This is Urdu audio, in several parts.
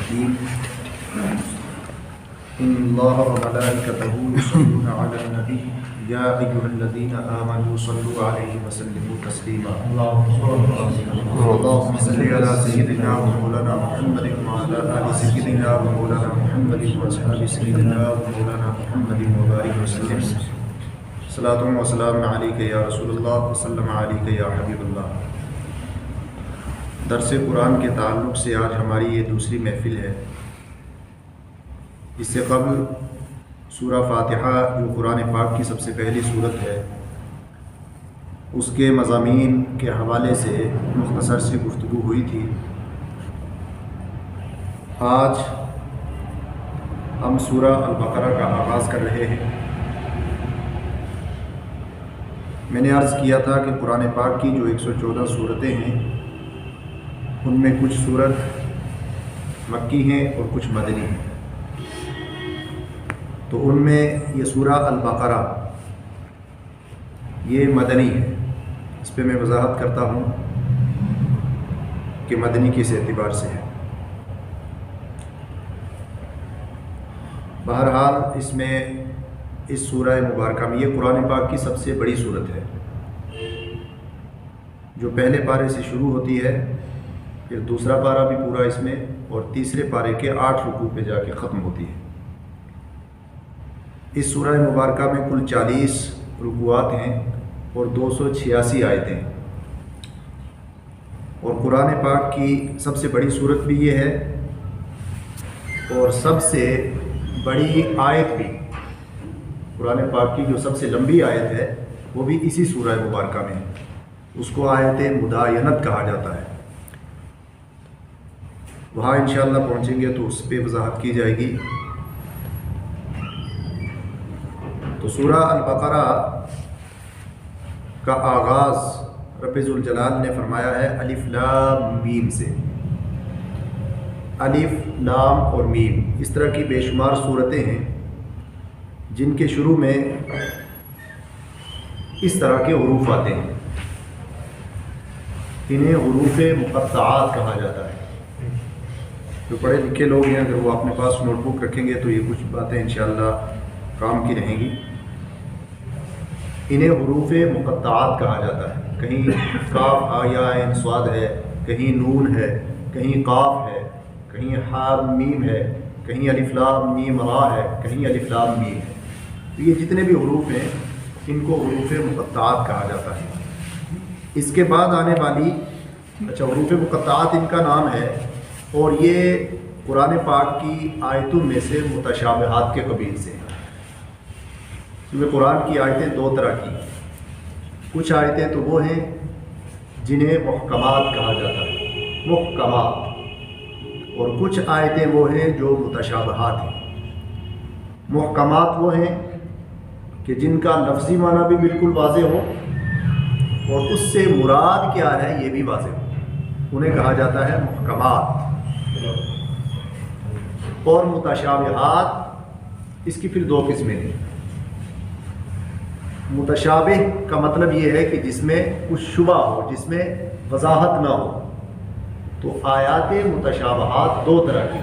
الرحيم إن الله وملائكته يصلون على النبي يا أيها الذين آمنوا صلوا عليه وسلموا تسليما اللهم صل على سيدنا ومولانا محمد وعلى آل سيدنا ومولانا محمد وأصحاب سيدنا ومولانا محمد وبارك وسلم صلاة وسلام عليك يا رسول الله وسلم عليك يا حبيب الله۔ درس قرآن کے تعلق سے آج ہماری یہ دوسری محفل ہے۔ اس سے قبل سورہ فاتحہ جو قرآن پاک کی سب سے پہلی سورت ہے، اس کے مضامین کے حوالے سے مختصر سی گفتگو ہوئی تھی۔ آج ہم سورہ البقرہ کا آغاز کر رہے ہیں۔ میں نے عرض کیا تھا کہ قرآن پاک کی جو 114 سورتیں ہیں، ان میں کچھ سورت مکی ہیں اور کچھ مدنی ہیں۔ تو ان میں یہ سورہ البقرہ یہ مدنی ہے۔ اس پہ میں وضاحت کرتا ہوں کہ مدنی کس اعتبار سے ہے۔ بہرحال اس میں اس سورہ مبارکہ میں یہ قرآن پاک کی سب سے بڑی سورت ہے، جو پہلے پارے سے شروع ہوتی ہے، پھر دوسرا پارہ بھی پورا اس میں، اور تیسرے پارے کے 8 رکوع پہ جا کے ختم ہوتی ہے۔ اس سورہ مبارکہ میں کل 40 رکوعات ہیں اور 286 آیتیں ہیں، اور قرآن پاک کی سب سے بڑی سورت بھی یہ ہے، اور سب سے بڑی آیت بھی، قرآن پاک کی جو سب سے لمبی آیت ہے وہ بھی اسی سورہ مبارکہ میں ہے۔ اس کو آیت مداینت کہا جاتا ہے۔ وہاں انشاءاللہ پہنچیں گے تو اس پہ وضاحت کی جائے گی۔ تو سورہ البقرہ کا آغاز رب ذوالجلال نے فرمایا ہے الف لام میم سے۔ الف لام اور میم اس طرح کی بے شمار صورتیں ہیں جن کے شروع میں اس طرح کے حروف آتے ہیں۔ انہیں حروف مقطعات کہا جاتا ہے۔ جو پڑھے لکھے لوگ ہیں اگر وہ اپنے پاس نوٹ بک رکھیں گے تو یہ کچھ باتیں انشاءاللہ کام کی رہیں گی۔ انہیں حروف مقطعات کہا جاتا ہے۔ کہیں کاف ہا یا عین صاد ہے، کہیں نون ہے، کہیں قاف ہے، کہیں ہا میم ہے، کہیں الف لام میم را ہے، کہیں الف لام میم ہے۔ تو یہ جتنے بھی حروف ہیں ان کو حروف مقطعات کہا جاتا ہے۔ اس کے بعد آنے والی حروف مقطعات ان کا نام ہے، اور یہ قرآن پاک کی آیتوں میں سے متشابہات کے قبیل سے ہیں۔ کیونکہ قرآن کی آیتیں دو طرح کی ہیں۔ کچھ آیتیں تو وہ ہیں جنہیں محکمات کہا جاتا ہے، محکمات، اور کچھ آیتیں وہ ہیں جو متشابہات ہیں۔ محکمات وہ ہیں کہ جن کا لفظی معنی بھی بالکل واضح ہو اور اس سے مراد کیا ہے یہ بھی واضح ہو، انہیں کہا جاتا ہے محکمات۔ اور متشابہات اس کی پھر دو قسمیں ہیں۔ متشابہ کا مطلب یہ ہے کہ جس میں کچھ شبہ ہو، جس میں وضاحت نہ ہو۔ تو آیات متشابہات دو طرح کی،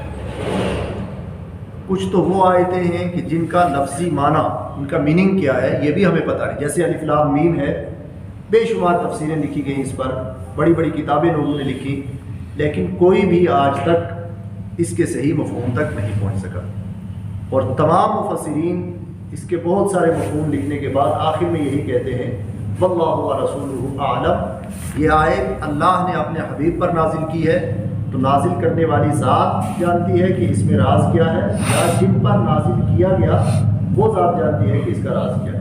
کچھ تو وہ آیتیں ہیں کہ جن کا لفظی معنی، ان کا میننگ کیا ہے یہ بھی ہمیں پتہ نہیں، جیسے الف لام میم ہے، بے شمار تفسیریں لکھی گئیں اس پر، بڑی بڑی کتابیں لوگوں نے لکھی، لیکن کوئی بھی آج تک اس کے صحیح مفہوم تک نہیں پہنچ سکا۔ اور تمام مفسرین اس کے بہت سارے مفہوم لکھنے کے بعد آخر میں یہی کہتے ہیں واللہ ورسولہ اعلم، یہ آیت اللہ نے اپنے حبیب پر نازل کی ہے، تو نازل کرنے والی ذات جانتی ہے کہ اس میں راز کیا ہے، یا جن پر نازل کیا گیا وہ ذات جانتی ہے کہ اس کا راز کیا ہے۔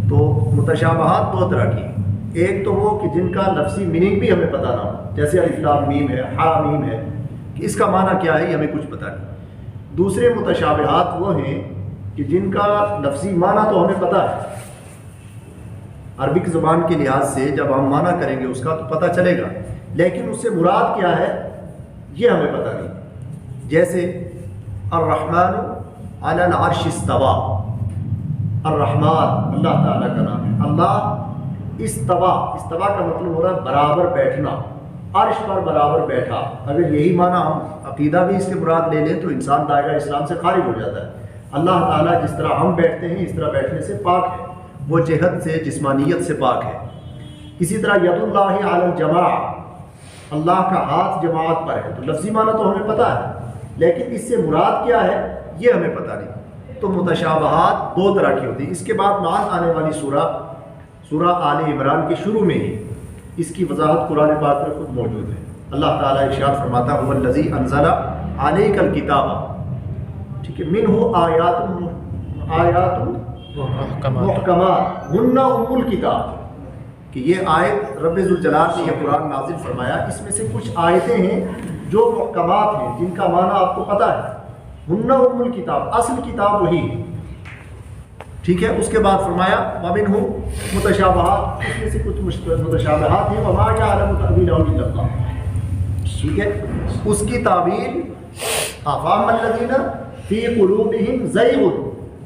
تو متشابہات دو طرح کی، ایک تو وہ کہ جن کا لفظی میننگ بھی ہمیں پتہ نہ ہو، جیسے الف لام میم ہے، ہا میم ہے، کہ اس کا معنی کیا ہے یہ ہمیں کچھ پتہ نہیں۔ دوسرے متشابہات وہ ہیں کہ جن کا لفظی معنی تو ہمیں پتہ ہے، عربک زبان کے لحاظ سے جب ہم معنی کریں گے اس کا تو پتہ چلے گا، لیکن اس سے مراد کیا ہے یہ ہمیں پتہ نہیں۔ جیسے الرحمن علی العرش استوى، الرحمن اللہ تعالیٰ کا نام ہے۔ اللہ استوا کا مطلب ہو رہا ہے برابر بیٹھنا، عرش پر برابر بیٹھا. اگر یہی معنی ہم عقیدہ بھی اس کے مراد لے لیں تو انسان دائرہ اسلام سے خارج ہو جاتا ہے. اللہ تعالیٰ جس طرح ہم بیٹھتے ہیں اس طرح بیٹھنے سے پاک ہے، وہ جہت سے جسمانیت سے پاک ہے. اسی طرح ید اللہ علی الجماع، اللہ کا ہاتھ جماعت پر ہے. تو لفظی معنی تو ہمیں پتہ ہے، لیکن اس سے مراد کیا ہے یہ ہمیں پتہ نہیں. تو متشابہات دو طرح کی ہوتی ہیں. اس کے بعد بعد آنے والی سورہ آل عمران کے شروع میں ہی اس کی وضاحت قرآن پاک میں خود موجود ہے. اللہ تعالیٰ ارشاد فرماتا ہے الذی انزل علیک الکتاب، ٹھیک ہے، منہ آیات محکمات ہن ام الکتاب، کہ یہ آیت رب ذوالجلال نے یہ قرآن نازل فرمایا، اس میں سے کچھ آیتیں ہیں جو محکمات ہیں جن کا معنی آپ کو پتہ ہے. ہن ام الکتاب، اصل کتاب وہی ہے، ٹھیک ہے. اس کے بعد فرمایا ومنہ متشابہات، اس میں سے کچھ متشابہات ہیں وما یعلم تأویلہ الا اللہ، ٹھیک ہے. اس کی تعویل افام الذین فی قلوبہم زیغ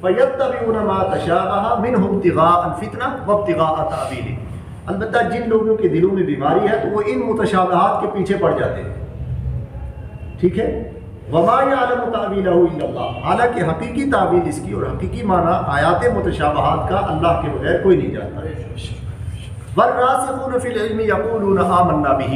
فیتبعون ما تشابہ منہ ابتغاء الفتنہ وابتغاء تأویلہ. البتہ جن لوگوں کے دلوں میں بیماری ہے تو وہ ان متشابہات کے پیچھے پڑ جاتے ہیں، ٹھیک ہے. وما یعلم تأویلہ الا اللہ، حالانکہ حقیقی تعویل اس کی اور حقیقی معنی آیات متشابہات کا اللہ کے بغیر کوئی نہیں جانتا. والراسخون فی العلم یقولون آمنا بہ،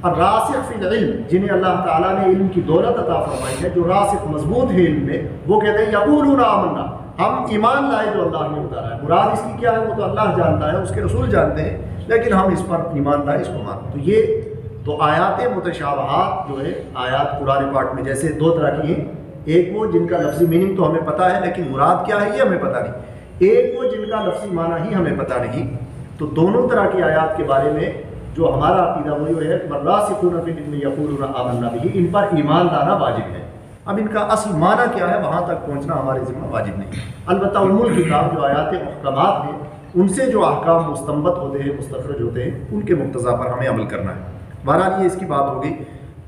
اور راسخ فی العلم جنہیں اللہ تعالیٰ نے علم کی دولت عطا فرمائی ہے، جو راسخ مضبوط ہے علم میں، وہ کہتے ہیں یقولون آمنا، ہم ایمان لائے جو اللہ نے اتارا ہے. مراد اس کی کیا ہے وہ تو اللہ جانتا ہے، اس کے رسول جانتے ہیں، لیکن ہم اس پر ایمان لائے، اس کو مانتے. تو یہ تو آیات متشابہات جو ہے آیات قرآن پاک میں جیسے دو طرح کی ہیں، ایک وہ جن کا لفظی میننگ تو ہمیں پتہ ہے لیکن مراد کیا ہے یہ ہمیں پتہ نہیں، ایک وہ جن کا لفظی معنی ہی ہمیں پتہ نہیں. تو دونوں طرح کی آیات کے بارے میں جو ہمارا عقیدہ وہی ہے کہ والراسخون فی العلم یقولون آمنا بہ، ان پر ایمان لانا واجب ہے. اب ان کا اصل معنی کیا ہے وہاں تک پہنچنا ہمارے ذمہ واجب نہیں. البتہ ام الکتاب جو آیات محکمات ہیں ان سے جو احکام مستنبط ہوتے ہیں، مستخرج ہوتے ہیں، ان کے مقتضا پر ہمیں عمل کرنا ہے. بہرحال یہ اس کی بات ہوگی.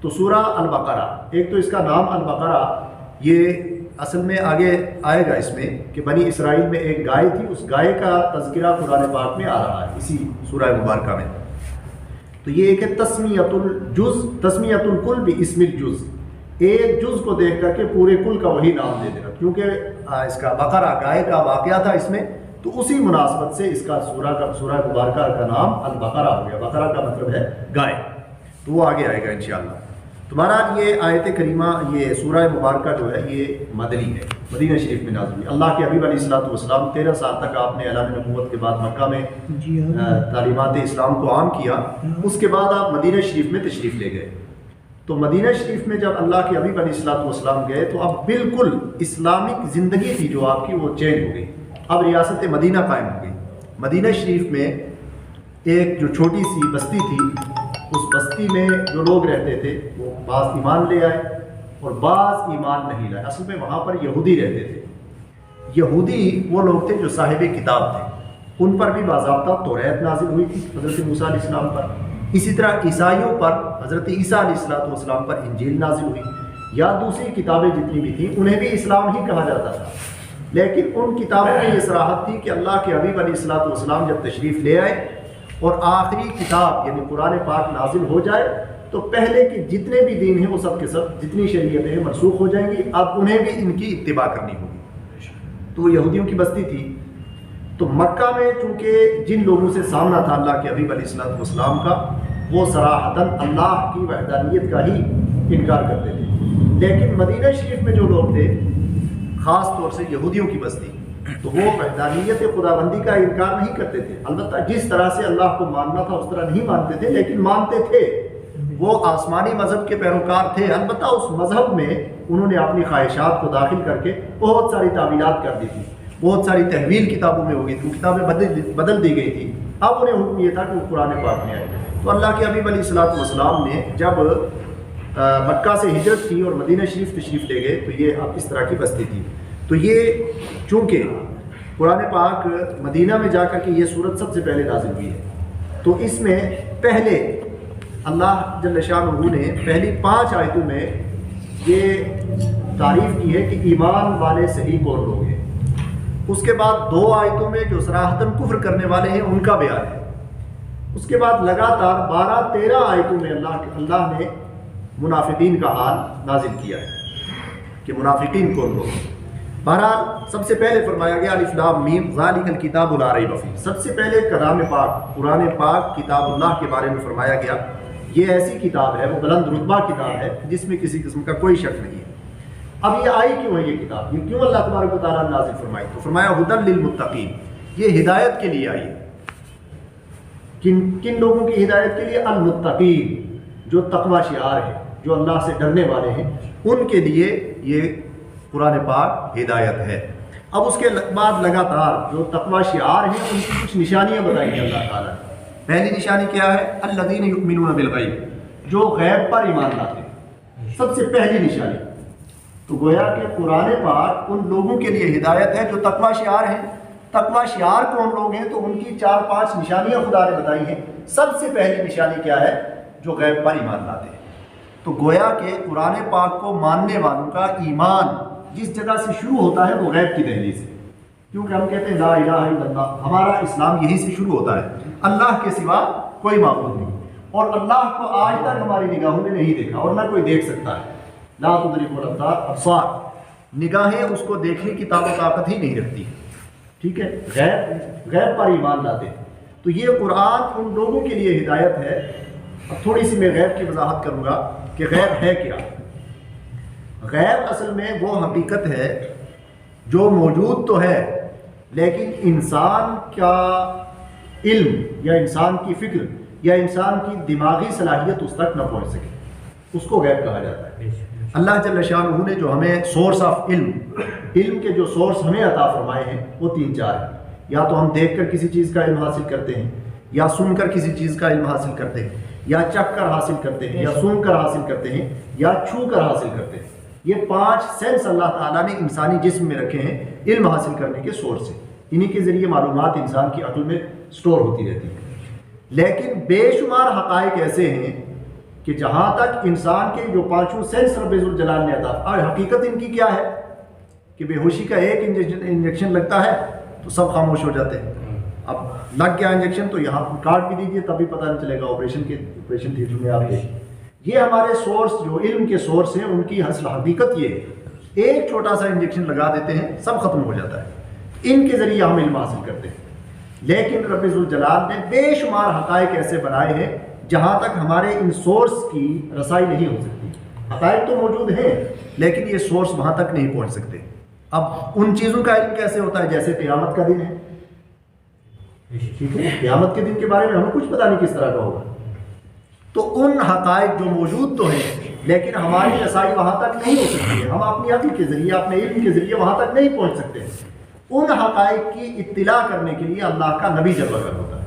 تو سورہ البقرہ، ایک تو اس کا نام البقرہ، یہ اصل میں آگے آئے گا اس میں کہ بنی اسرائیل میں ایک گائے تھی، اس گائے کا تذکرہ قرآن پاک میں آ رہا ہے اسی سورہ مبارکہ میں. تو یہ ایک ہے تسمیۃ الجز، تسمیۃ الکل باسم الجز، ایک جز کو دیکھ کر کے پورے کل کا وہی نام دے دینا، کیونکہ اس کا بقرہ گائے کا واقعہ تھا اس میں، تو اسی مناسبت سے اس کا سورہ مبارکہ کا نام البقرہ ہو گیا. بقرہ کا مطلب ہے گائے، تو وہ آگے آئے گا انشاءاللہ. تمہارا یہ آیت کریمہ، یہ سورہ مبارکہ جو ہے یہ مدنی ہے، مدینہ شریف میں نازل ہوئی. اللہ کے حبیب علیہ الصلوۃ والسلام 13 سال تک آپ نے اعلان نبوت کے بعد مکہ میں تعلیمات اسلام کو عام کیا، اس کے بعد آپ مدینہ شریف میں تشریف لے گئے. تو مدینہ شریف میں جب اللہ کے حبیب علیہ الصلوۃ والسلام گئے تو اب بالکل اسلامک زندگی تھی جو آپ کی وہ چینج ہو گئی. اب ریاست مدینہ قائم ہو گئی. مدینہ شریف میں ایک جو چھوٹی سی بستی تھی، اس بستی میں جو لوگ رہتے تھے وہ بعض ایمان لے آئے اور بعض ایمان نہیں لائے. اصل میں وہاں پر یہودی رہتے تھے. یہودی وہ لوگ تھے جو صاحب کتاب تھے، ان پر بھی باضابطہ توریت نازل ہوئی تھی حضرت موسیٰ علیہ السلام پر. اسی طرح عیسائیوں پر حضرت عیسیٰ علیہ السلام پر انجیل نازل ہوئی، یا دوسری کتابیں جتنی بھی تھیں انہیں بھی اسلام ہی کہا جاتا تھا. لیکن ان کتابوں میں یہ صراحت تھی کہ اللہ کے حبیب علیہ السلام جب تشریف لے آئے اور آخری کتاب یعنی قرآن پاک نازل ہو جائے تو پہلے کے جتنے بھی دین ہیں وہ سب کے سب، جتنی شریعتیں ہیں منسوخ ہو جائیں گی، اب انہیں بھی ان کی اتباع کرنی ہوگی. تو یہودیوں کی بستی تھی. تو مکہ میں چونکہ جن لوگوں سے سامنا تھا اللہ کے حبیب علیہ السلام کا، وہ صراحتاً اللہ کی وحدانیت کا ہی انکار کرتے تھے. لیکن مدینہ شریف میں جو لوگ تھے، خاص طور سے یہودیوں کی بستی، تو وہ وحدانیت خداوندی کا انکار نہیں کرتے تھے. البتہ جس طرح سے اللہ کو ماننا تھا اس طرح نہیں مانتے تھے، لیکن مانتے تھے. وہ آسمانی مذہب کے پیروکار تھے، البتہ اس مذہب میں انہوں نے اپنی خواہشات کو داخل کر کے بہت ساری تعویلات کر دی تھی، بہت ساری تحویل کتابوں میں ہو گئی تھی، وہ کتابیں بدل دی گئی تھی. اب انہیں حکم یہ تھا کہ وہ قرآن پاک میں آئے. تو اللہ کے حبیب علیہ السلام نے جب مکہ سے ہجرت کی اور مدینہ شریف تشریف لے گئے تو یہ اب اس طرح کی بستی تھی. تو یہ چونکہ قرآن پاک مدینہ میں جا کر کے یہ صورت سب سے پہلے نازل ہوئی ہے، تو اس میں پہلے اللہ جل شانہ نے پہلی 5 آیتوں میں یہ تعریف کی ہے کہ ایمان والے صحیح کون لوگ ہیں. اس کے بعد 2 آیتوں میں جو صراحتاً کفر کرنے والے ہیں ان کا بیان ہے. اس کے بعد لگاتار 12-13 آیتوں میں اللہ نے منافقین کا حال نازل کیا ہے کہ منافقین کون لوگ. بہرحال سب سے پہلے فرمایا گیا الف لام میم ذالک الکتاب لا ریب فیہ. سب سے پہلے کلام پاک قرآن پاک کتاب اللہ کے بارے میں فرمایا گیا یہ ایسی کتاب ہے، وہ بلند رتبہ کتاب ہے جس میں کسی قسم کا کوئی شک نہیں ہے. اب یہ آئی کیوں ہے یہ کتاب، یہ کیوں اللہ تبارک و تعالیٰ نے نازل فرمائی؟ تو فرمایا ھدی للمتقین، یہ ہدایت کے لیے آئی ہے. کن لوگوں کی ہدایت کے لیے؟ المتقین، جو تقوی شعار ہے، جو اللہ سے ڈرنے والے ہیں، ان کے لیے یہ قرآن پاک ہدایت ہے. اب اس کے بعد لگاتار جو تقوی شعار ہیں ان کی کچھ نشانیاں بتائی ہیں اللہ تعالیٰ نے. پہلی نشانی کیا ہے؟ الذین یؤمنون بالغیب، جو غیب پر ایمان لاتے ہیں، سب سے پہلی نشانی. تو گویا کہ قرآن پاک ان لوگوں کے لیے ہدایت ہے جو تقوی شعار ہیں. تقوی شعار کون لوگ ہیں؟ تو ان کی 4-5 نشانیاں خدا نے بتائی ہیں. سب سے پہلی نشانی کیا ہے؟ جو غیب پر ایمان لاتے ہیں. تو گویا کہ قرآن پاک کو ماننے والوں کا ایمان جس جگہ سے شروع ہوتا ہے وہ غیب کی دہلیز سے. کیونکہ ہم کہتے ہیں لا الہ الا اللہ، ہمارا اسلام یہیں سے شروع ہوتا ہے. اللہ کے سوا کوئی معبود نہیں، اور اللہ کو آج تک ہماری نگاہوں نے نہیں دیکھا اور نہ کوئی دیکھ سکتا ہے. لا تدرک الابصار، نگاہیں اس کو دیکھنے کی طاقت ہی نہیں رکھتی. ٹھیک ہے، غیب پر ایمان لاتے ہیں. تو یہ قرآن ان لوگوں کے لیے ہدایت ہے. اب تھوڑی سی میں غیب کی وضاحت کروں گا کہ غیب ہے کیا. غیب اصل میں وہ حقیقت ہے جو موجود تو ہے لیکن انسان کا علم یا انسان کی فکر یا انسان کی دماغی صلاحیت اس تک نہ پہنچ سکے، اس کو غیب کہا جاتا ہے. اللہ جل شانہ نے جو ہمیں سورس آف علم کے جو سورس ہمیں عطا فرمائے ہیں وہ 3-4 ہیں. یا تو ہم دیکھ کر کسی چیز کا علم حاصل کرتے ہیں، یا سن کر کسی چیز کا علم حاصل کرتے ہیں، یا چکھ کر حاصل کرتے ہیں، یا سن کر حاصل کرتے ہیں، یا چھو کر حاصل کرتے ہیں. یہ 5 سینس اللہ تعالیٰ نے انسانی جسم میں رکھے ہیں علم حاصل کرنے کے سورس سے. انہی کے ذریعے معلومات انسان کی عقل میں سٹور ہوتی رہتی ہے. لیکن بے شمار حقائق ایسے ہیں کہ جہاں تک انسان کے جو 5 سینس رب ذوالجلال نے عطا، اور حقیقت ان کی کیا ہے کہ بے ہوشی کا ایک انجیکشن لگتا ہے تو سب خاموش ہو جاتے ہیں. اب لگ گیا انجیکشن تو یہاں کاٹ بھی دیجیے تب بھی پتہ نہیں چلے گا، آپریشن تھیٹر میں آپ دیکھیں. یہ ہمارے سورس جو علم کے سورس ہیں ان کی اصل حقیقت یہ ہے، ایک چھوٹا سا انجیکشن لگا دیتے ہیں سب ختم ہو جاتا ہے. ان کے ذریعے ہم علم حاصل کرتے ہیں. لیکن رب ذوالجلال نے بے شمار حقائق ایسے بنائے ہیں جہاں تک ہمارے ان سورس کی رسائی نہیں ہو سکتی. حقائق تو موجود ہیں لیکن یہ سورس وہاں تک نہیں پہنچ سکتے. اب ان چیزوں کا علم کیسے ہوتا ہے؟ جیسے قیامت کا دن ہے، ٹھیک ہے، قیامت کے دن کے بارے میں ہمیں کچھ پتہ نہیں کس طرح کا ہوگا. تو ان حقائق جو موجود تو ہیں لیکن ہماری رسائی وہاں تک نہیں ہو سکتی ہے. ہم اپنی عقل کے ذریعے، اپنے علم کے ذریعے وہاں تک نہیں پہنچ سکتے. ان حقائق کی اطلاع کرنے کے لیے اللہ کا نبی جلوہ گر ہوتا ہے،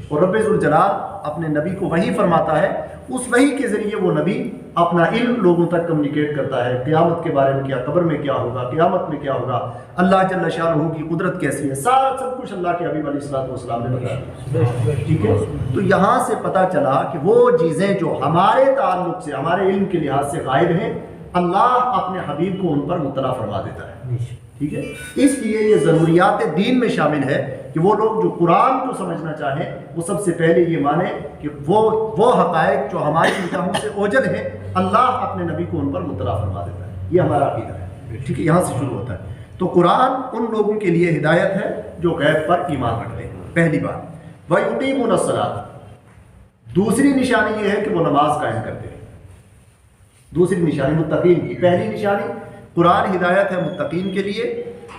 اور رب ذوالجلال اپنے نبی کو وحی فرماتا ہے. اس وحی کے ذریعے وہ نبی اپنا علم لوگوں تک کمیونیکیٹ کرتا ہے. قیامت کے بارے میں کیا، قبر میں کیا ہوگا، قیامت میں کیا ہوگا، اللہ جل شانہ کی قدرت کیسی ہے، سارا سب کچھ اللہ کے حبیب علیہ الصلوۃ والسلام نے بتایا. ٹھیک ہے، تو یہاں سے پتہ چلا کہ وہ چیزیں جو ہمارے تعلق سے، ہمارے علم کے لحاظ سے غائب ہیں، اللہ اپنے حبیب کو ان پر مطلع فرما دیتا ہے. ٹھیک ہے، اس لیے یہ ضروریات دین میں شامل ہے کہ وہ لوگ جو قرآن کو سمجھنا چاہیں وہ سب سے پہلے یہ مانیں کہ وہ حقائق جو ہماری نگاہوں سے اوجھل ہیں اللہ اپنے نبی کو ان پر مطلع فرما دیتا ہے. یہ ہمارا عقیدہ ہے. ٹھیک ہے، یہاں سے شروع ہوتا ہے. تو قرآن ان لوگوں کے لیے ہدایت ہے جو غیب پر ایمان رکھتے ہیں. پہلی بات. وَيُقِيمُونَ الصَّلَاةَ، دوسری نشانی یہ ہے کہ وہ نماز قائم کرتے ہیں. دوسری نشانی متقین کی. پہلی نشانی قرآن ہدایت ہے متقین کے لیے،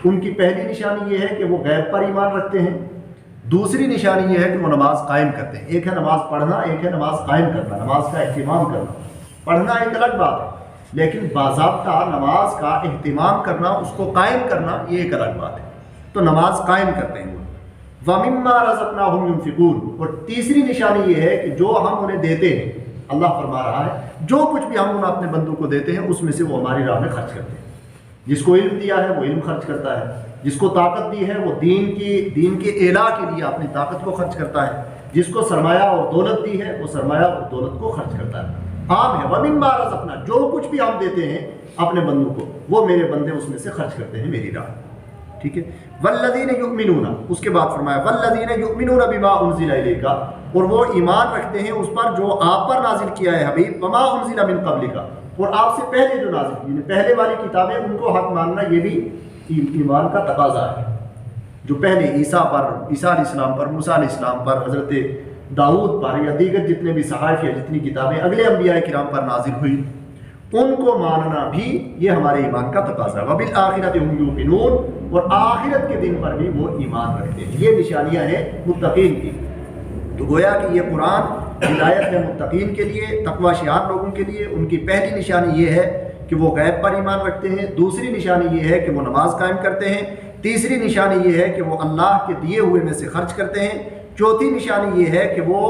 ان کی پہلی نشانی یہ ہے کہ وہ غیب پر ایمان رکھتے ہیں. دوسری نشانی یہ ہے کہ وہ نماز قائم کرتے ہیں. ایک ہے نماز پڑھنا، ایک ہے نماز قائم کرنا، نماز کا اہتمام کرنا. پڑھنا ایک الگ بات ہے لیکن باضابطہ نماز کا اہتمام کرنا، اس کو قائم کرنا، یہ ایک الگ بات ہے. تو نماز قائم کرتے ہیں. وَمِمَّا رَزَقْنَاهُمْ يُنْفِقُونَ، اور تیسری نشانی یہ ہے کہ جو ہم انہیں دیتے ہیں، اللہ فرما رہا ہے جو کچھ بھی ہم اپنے بندوں کو دیتے ہیں اس میں سے وہ ہماری راہ میں خرچ کرتے ہیں. جس کو علم دیا ہے وہ علم خرچ کرتا ہے، جس کو طاقت دی ہے وہ دین کے اعلیٰ کے لیے اپنی طاقت کو خرچ کرتا ہے، جس کو سرمایہ اور دولت دی ہے وہ سرمایہ اور دولت کو خرچ کرتا ہے. عام ہے وَمِمَّا رَزَقْنَاهُمْ، جو کچھ بھی ہم دیتے ہیں اپنے بندوں کو وہ میرے بندے اس میں سے خرچ کرتے ہیں میری راہ. ٹھیک ہے. وَالَّذِينَ يُؤْمِنُونَ، اس کے بعد فرمایا وَالَّذِينَ يُؤْمِنُونَ بِمَا أُنزِلَ إِلَيْكَ، اور وہ ایمان رکھتے ہیں اس پر جو آپ پر نازل کیا ہے حبیب وما انزل من قبلک، اور آپ سے پہلے جو نازل کی پہلے والی کتابیں ان کو حق ماننا یہ بھی ایمان کا تقاضا ہے۔ جو پہلے عیسیٰ علیہ السلام پر، موسیٰ علیہ السلام پر، حضرت داؤد پر یا دیگر جتنے بھی صحائف یا جتنی کتابیں اگلے انبیاء کرام پر نازل ہوئی ان کو ماننا بھی یہ ہمارے ایمان کا تقاضا ہے۔ وبالآخرۃ هم یوقنون، اور آخرت کے دن پر بھی وہ ایمان رکھتے ہیں۔ یہ نشانیاں ہیں متقین کی۔ تو گویا کہ یہ قرآن ہدایت ہے متقین کے لیے، تقوی شعار لوگوں کے لیے۔ ان کی پہلی نشانی یہ ہے کہ وہ غیب پر ایمان رکھتے ہیں، دوسری نشانی یہ ہے کہ وہ نماز قائم کرتے ہیں، تیسری نشانی یہ ہے کہ وہ اللہ کے دیے ہوئے میں سے خرچ کرتے ہیں، چوتھی نشانی یہ ہے کہ وہ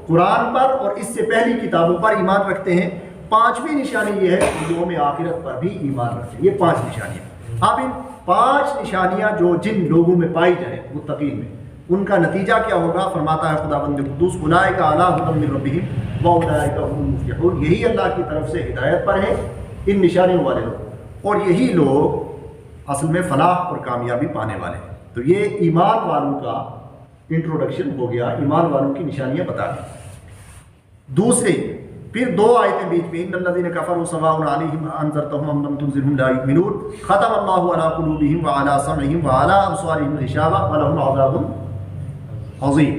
قرآن پر اور اس سے پہلی کتابوں پر ایمان رکھتے ہیں، پانچویں نشانی یہ ہے کہ یوم آخرت پر بھی ایمان رکھتے ہیں۔ یہ 5 نشانیاں۔ اب ان 5 نشانیاں جو جن لوگوں میں پائی جائیں متقین میں، ان کا نتیجہ کیا ہوگا؟ فرماتا ہے خداوند قدوس اولئک علی ھدی من ربہم واولئک هم المفلحون، یہی اللہ کی طرف سے ہدایت پر ہیں ان نشانیوں والے لوگ، اور یہی لوگ اصل میں فلاح اور کامیابی پانے والے ہیں۔ تو یہ ایمان والوں کا انٹروڈکشن ہو گیا، ایمان والوں کی نشانیاں بتا دی۔ دوسری پھر 2 آیتیں بیچ میں، ان الذین کفروا سواء علیہم انذرتہم ام لم تنذرہم لا یؤمنون، ختم اللہ علی قلوبہم وعلی سمعہم وعلی ابصارہم غشاوہ ولہم عذاب عظیم۔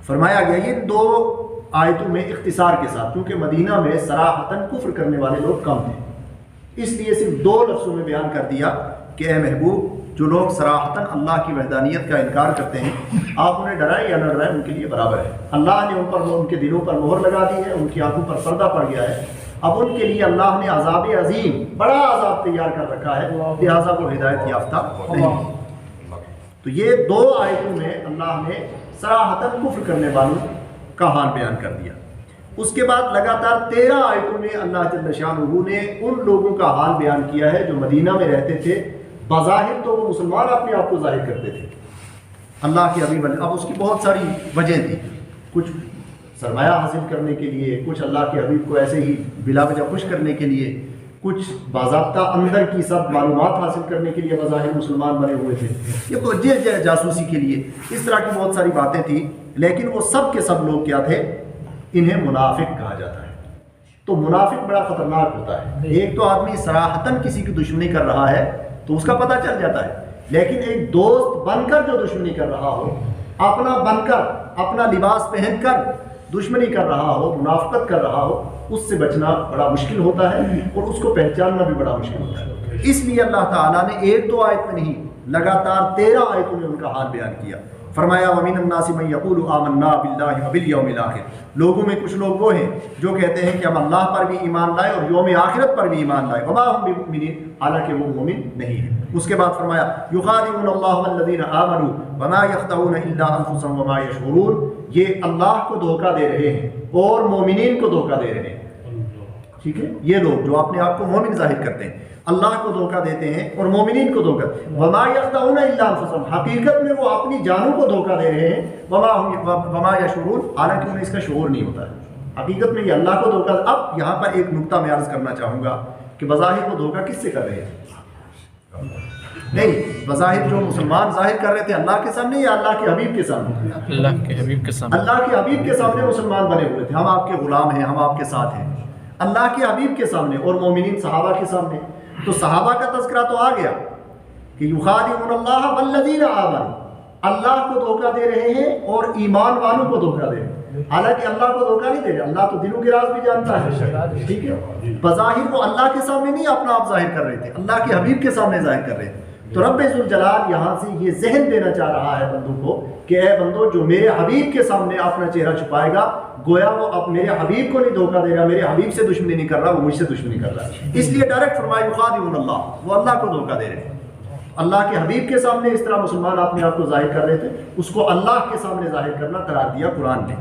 فرمایا گیا یہ 2 آیتوں میں اختصار کے ساتھ، کیونکہ مدینہ میں صراحتاً کفر کرنے والے لوگ کم تھے، اس لیے صرف 2 لفظوں میں بیان کر دیا کہ اے محبوب جو لوگ صراحتاً اللہ کی وحدانیت کا انکار کرتے ہیں آپ انہیں ڈرائیں یا نہ ڈرائیں ان کے لیے برابر ہے۔ اللہ نے ان کے دلوں پر مہر لگا دی ہے، ان کی آنکھوں پر پردہ پڑ گیا ہے، اب ان کے لیے اللہ نے عذاب عظیم، بڑا عذاب تیار کر رکھا ہے، لہٰذا وہ ہدایت یافتہ نہیں۔ تو یہ 2 آیتوں میں اللہ نے صراحتاً کفر کرنے والوں کا حال بیان کر دیا۔ اس کے بعد لگاتار 13 آیتوں میں اللہ جل شانہ نے ان لوگوں کا حال بیان کیا ہے جو مدینہ میں رہتے تھے، بظاہر تو وہ مسلمان اپنے آپ کو ظاہر کرتے تھے اللہ کے حبیب اب اس کی بہت ساری وجہ تھی، کچھ سرمایہ حاصل کرنے کے لیے، کچھ اللہ کے حبیب کو ایسے ہی بلا وجہ خوش کرنے کے لیے، کچھ باضابطہ اندر کی سب معلومات حاصل کرنے کے لیے بظاہر مسلمان بنے ہوئے تھے، یہ جاسوسی کے لیے، اس طرح کی بہت ساری باتیں تھیں، لیکن وہ سب کے سب لوگ کیا تھے؟ انہیں منافق کہا جاتا ہے۔ تو منافق بڑا خطرناک ہوتا ہے۔ ایک تو آدمی صراحتاً کسی کی دشمنی کر رہا ہے تو اس کا پتہ چل جاتا ہے، لیکن ایک دوست بن کر جو دشمنی کر رہا ہو، اپنا بن کر، اپنا لباس پہن کر دشمنی کر رہا ہو، منافقت کر رہا ہو، اس سے بچنا بڑا مشکل ہوتا ہے اور اس کو پہچاننا بھی بڑا مشکل ہوتا ہے۔ اس لیے اللہ تعالیٰ نے 1-2 آیت میں نہیں، لگاتار 13 آیتوں میں ان کا حال بیان کیا۔ فرمایا وَمِنَ النَّاسِ مَن يَقُولُ آمَنَّا بِاللَّهِ وَبِالْيَوْمِ الْآخِرِ، لوگوں میں کچھ لوگ وہ ہیں جو کہتے ہیں کہ ہم اللہ پر بھی ایمان لائے اور یوم آخرت پر بھی ایمان لائے، وَمَا هُم بِمُؤْمِنِينَ، حالانکہ وہ مومن نہیں ہیں۔ اس کے بعد فرمایا يُخَادِعُونَ اللَّهَ وَالَّذِينَ آمَنُوا وَمَا يَخْدَعُونَ إِلَّا أَنفُسَهُمْ وَمَا يَشْعُرُونَ، یہ اللہ کو دھوکہ دے رہے ہیں اور مومنین کو دھوکہ دے رہے ہیں۔ ٹھیک ہے، یہ لوگ جو اپنے آپ کو مومن ظاہر کرتے ہیں اللہ کو دھوکہ دیتے ہیں اور مومنین کو دھوکہ، وما یخدعون الا انفسهم، حقیقت میں وہ اپنی جانوں کو دھوکہ دے رہے ہیں، وما یشعرون، حالانکہ انہیں اس کا شعور نہیں ہوتا ہے، حقیقت میں یہ اللہ کو دھوکہ۔ اب یہاں پر ایک نقطہ میں عرض کرنا چاہوں گا کہ بظاہر وہ دھوکہ کس سے کر رہے ہیں؟ نہیں، بظاہر جو مسلمان ظاہر کر رہے تھے اللہ کے سامنے یا اللہ کے حبیب کے سامنے؟ اللہ کے حبیب کے سامنے۔ اللہ کے حبیب کے سامنے مسلمان بنے ہوئے تھے، ہم آپ کے غلام ہیں، ہم آپ کے ساتھ ہیں، اللہ کے حبیب کے سامنے اور مومنین صحابہ کے سامنے۔ تو صحابہ کا تذکرہ تو آ گیا کہ یخادعون اللہ والذین آمنوا، اللہ کو دھوکہ دے رہے ہیں اور ایمان والوں کو دھوکہ دے رہے ہیں، حالانکہ اللہ کو دھوکہ نہیں دے رہے، اللہ تو دلوں کے راز بھی جانتا ہے۔ ٹھیک ہے، بظاہر وہ اللہ کے سامنے نہیں اپنا آپ ظاہر کر رہے تھے، اللہ کے حبیب کے سامنے ظاہر کر رہے تھے۔ تو رب ذوالجلال یہاں سے یہ ذہن دینا چاہ رہا ہے بندوں کو کہ اے بندو، جو میرے حبیب کے سامنے اپنا چہرہ چھپائے گا، گویا وہ اب میرے حبیب کو نہیں دھوکہ دے رہا، میرے حبیب سے دشمنی نہیں کر رہا، وہ مجھ سے دشمنی کر رہا ہے۔ اس لیے ڈائریکٹ فرمایا یخادعون اللہ، وہ اللہ کو دھوکہ دے رہے ہیں۔ اللہ کے حبیب کے سامنے اس طرح مسلمان اپنے آپ کو ظاہر کر رہے تھے، اس کو اللہ کے سامنے ظاہر کرنا قرار دیا قرآن نے۔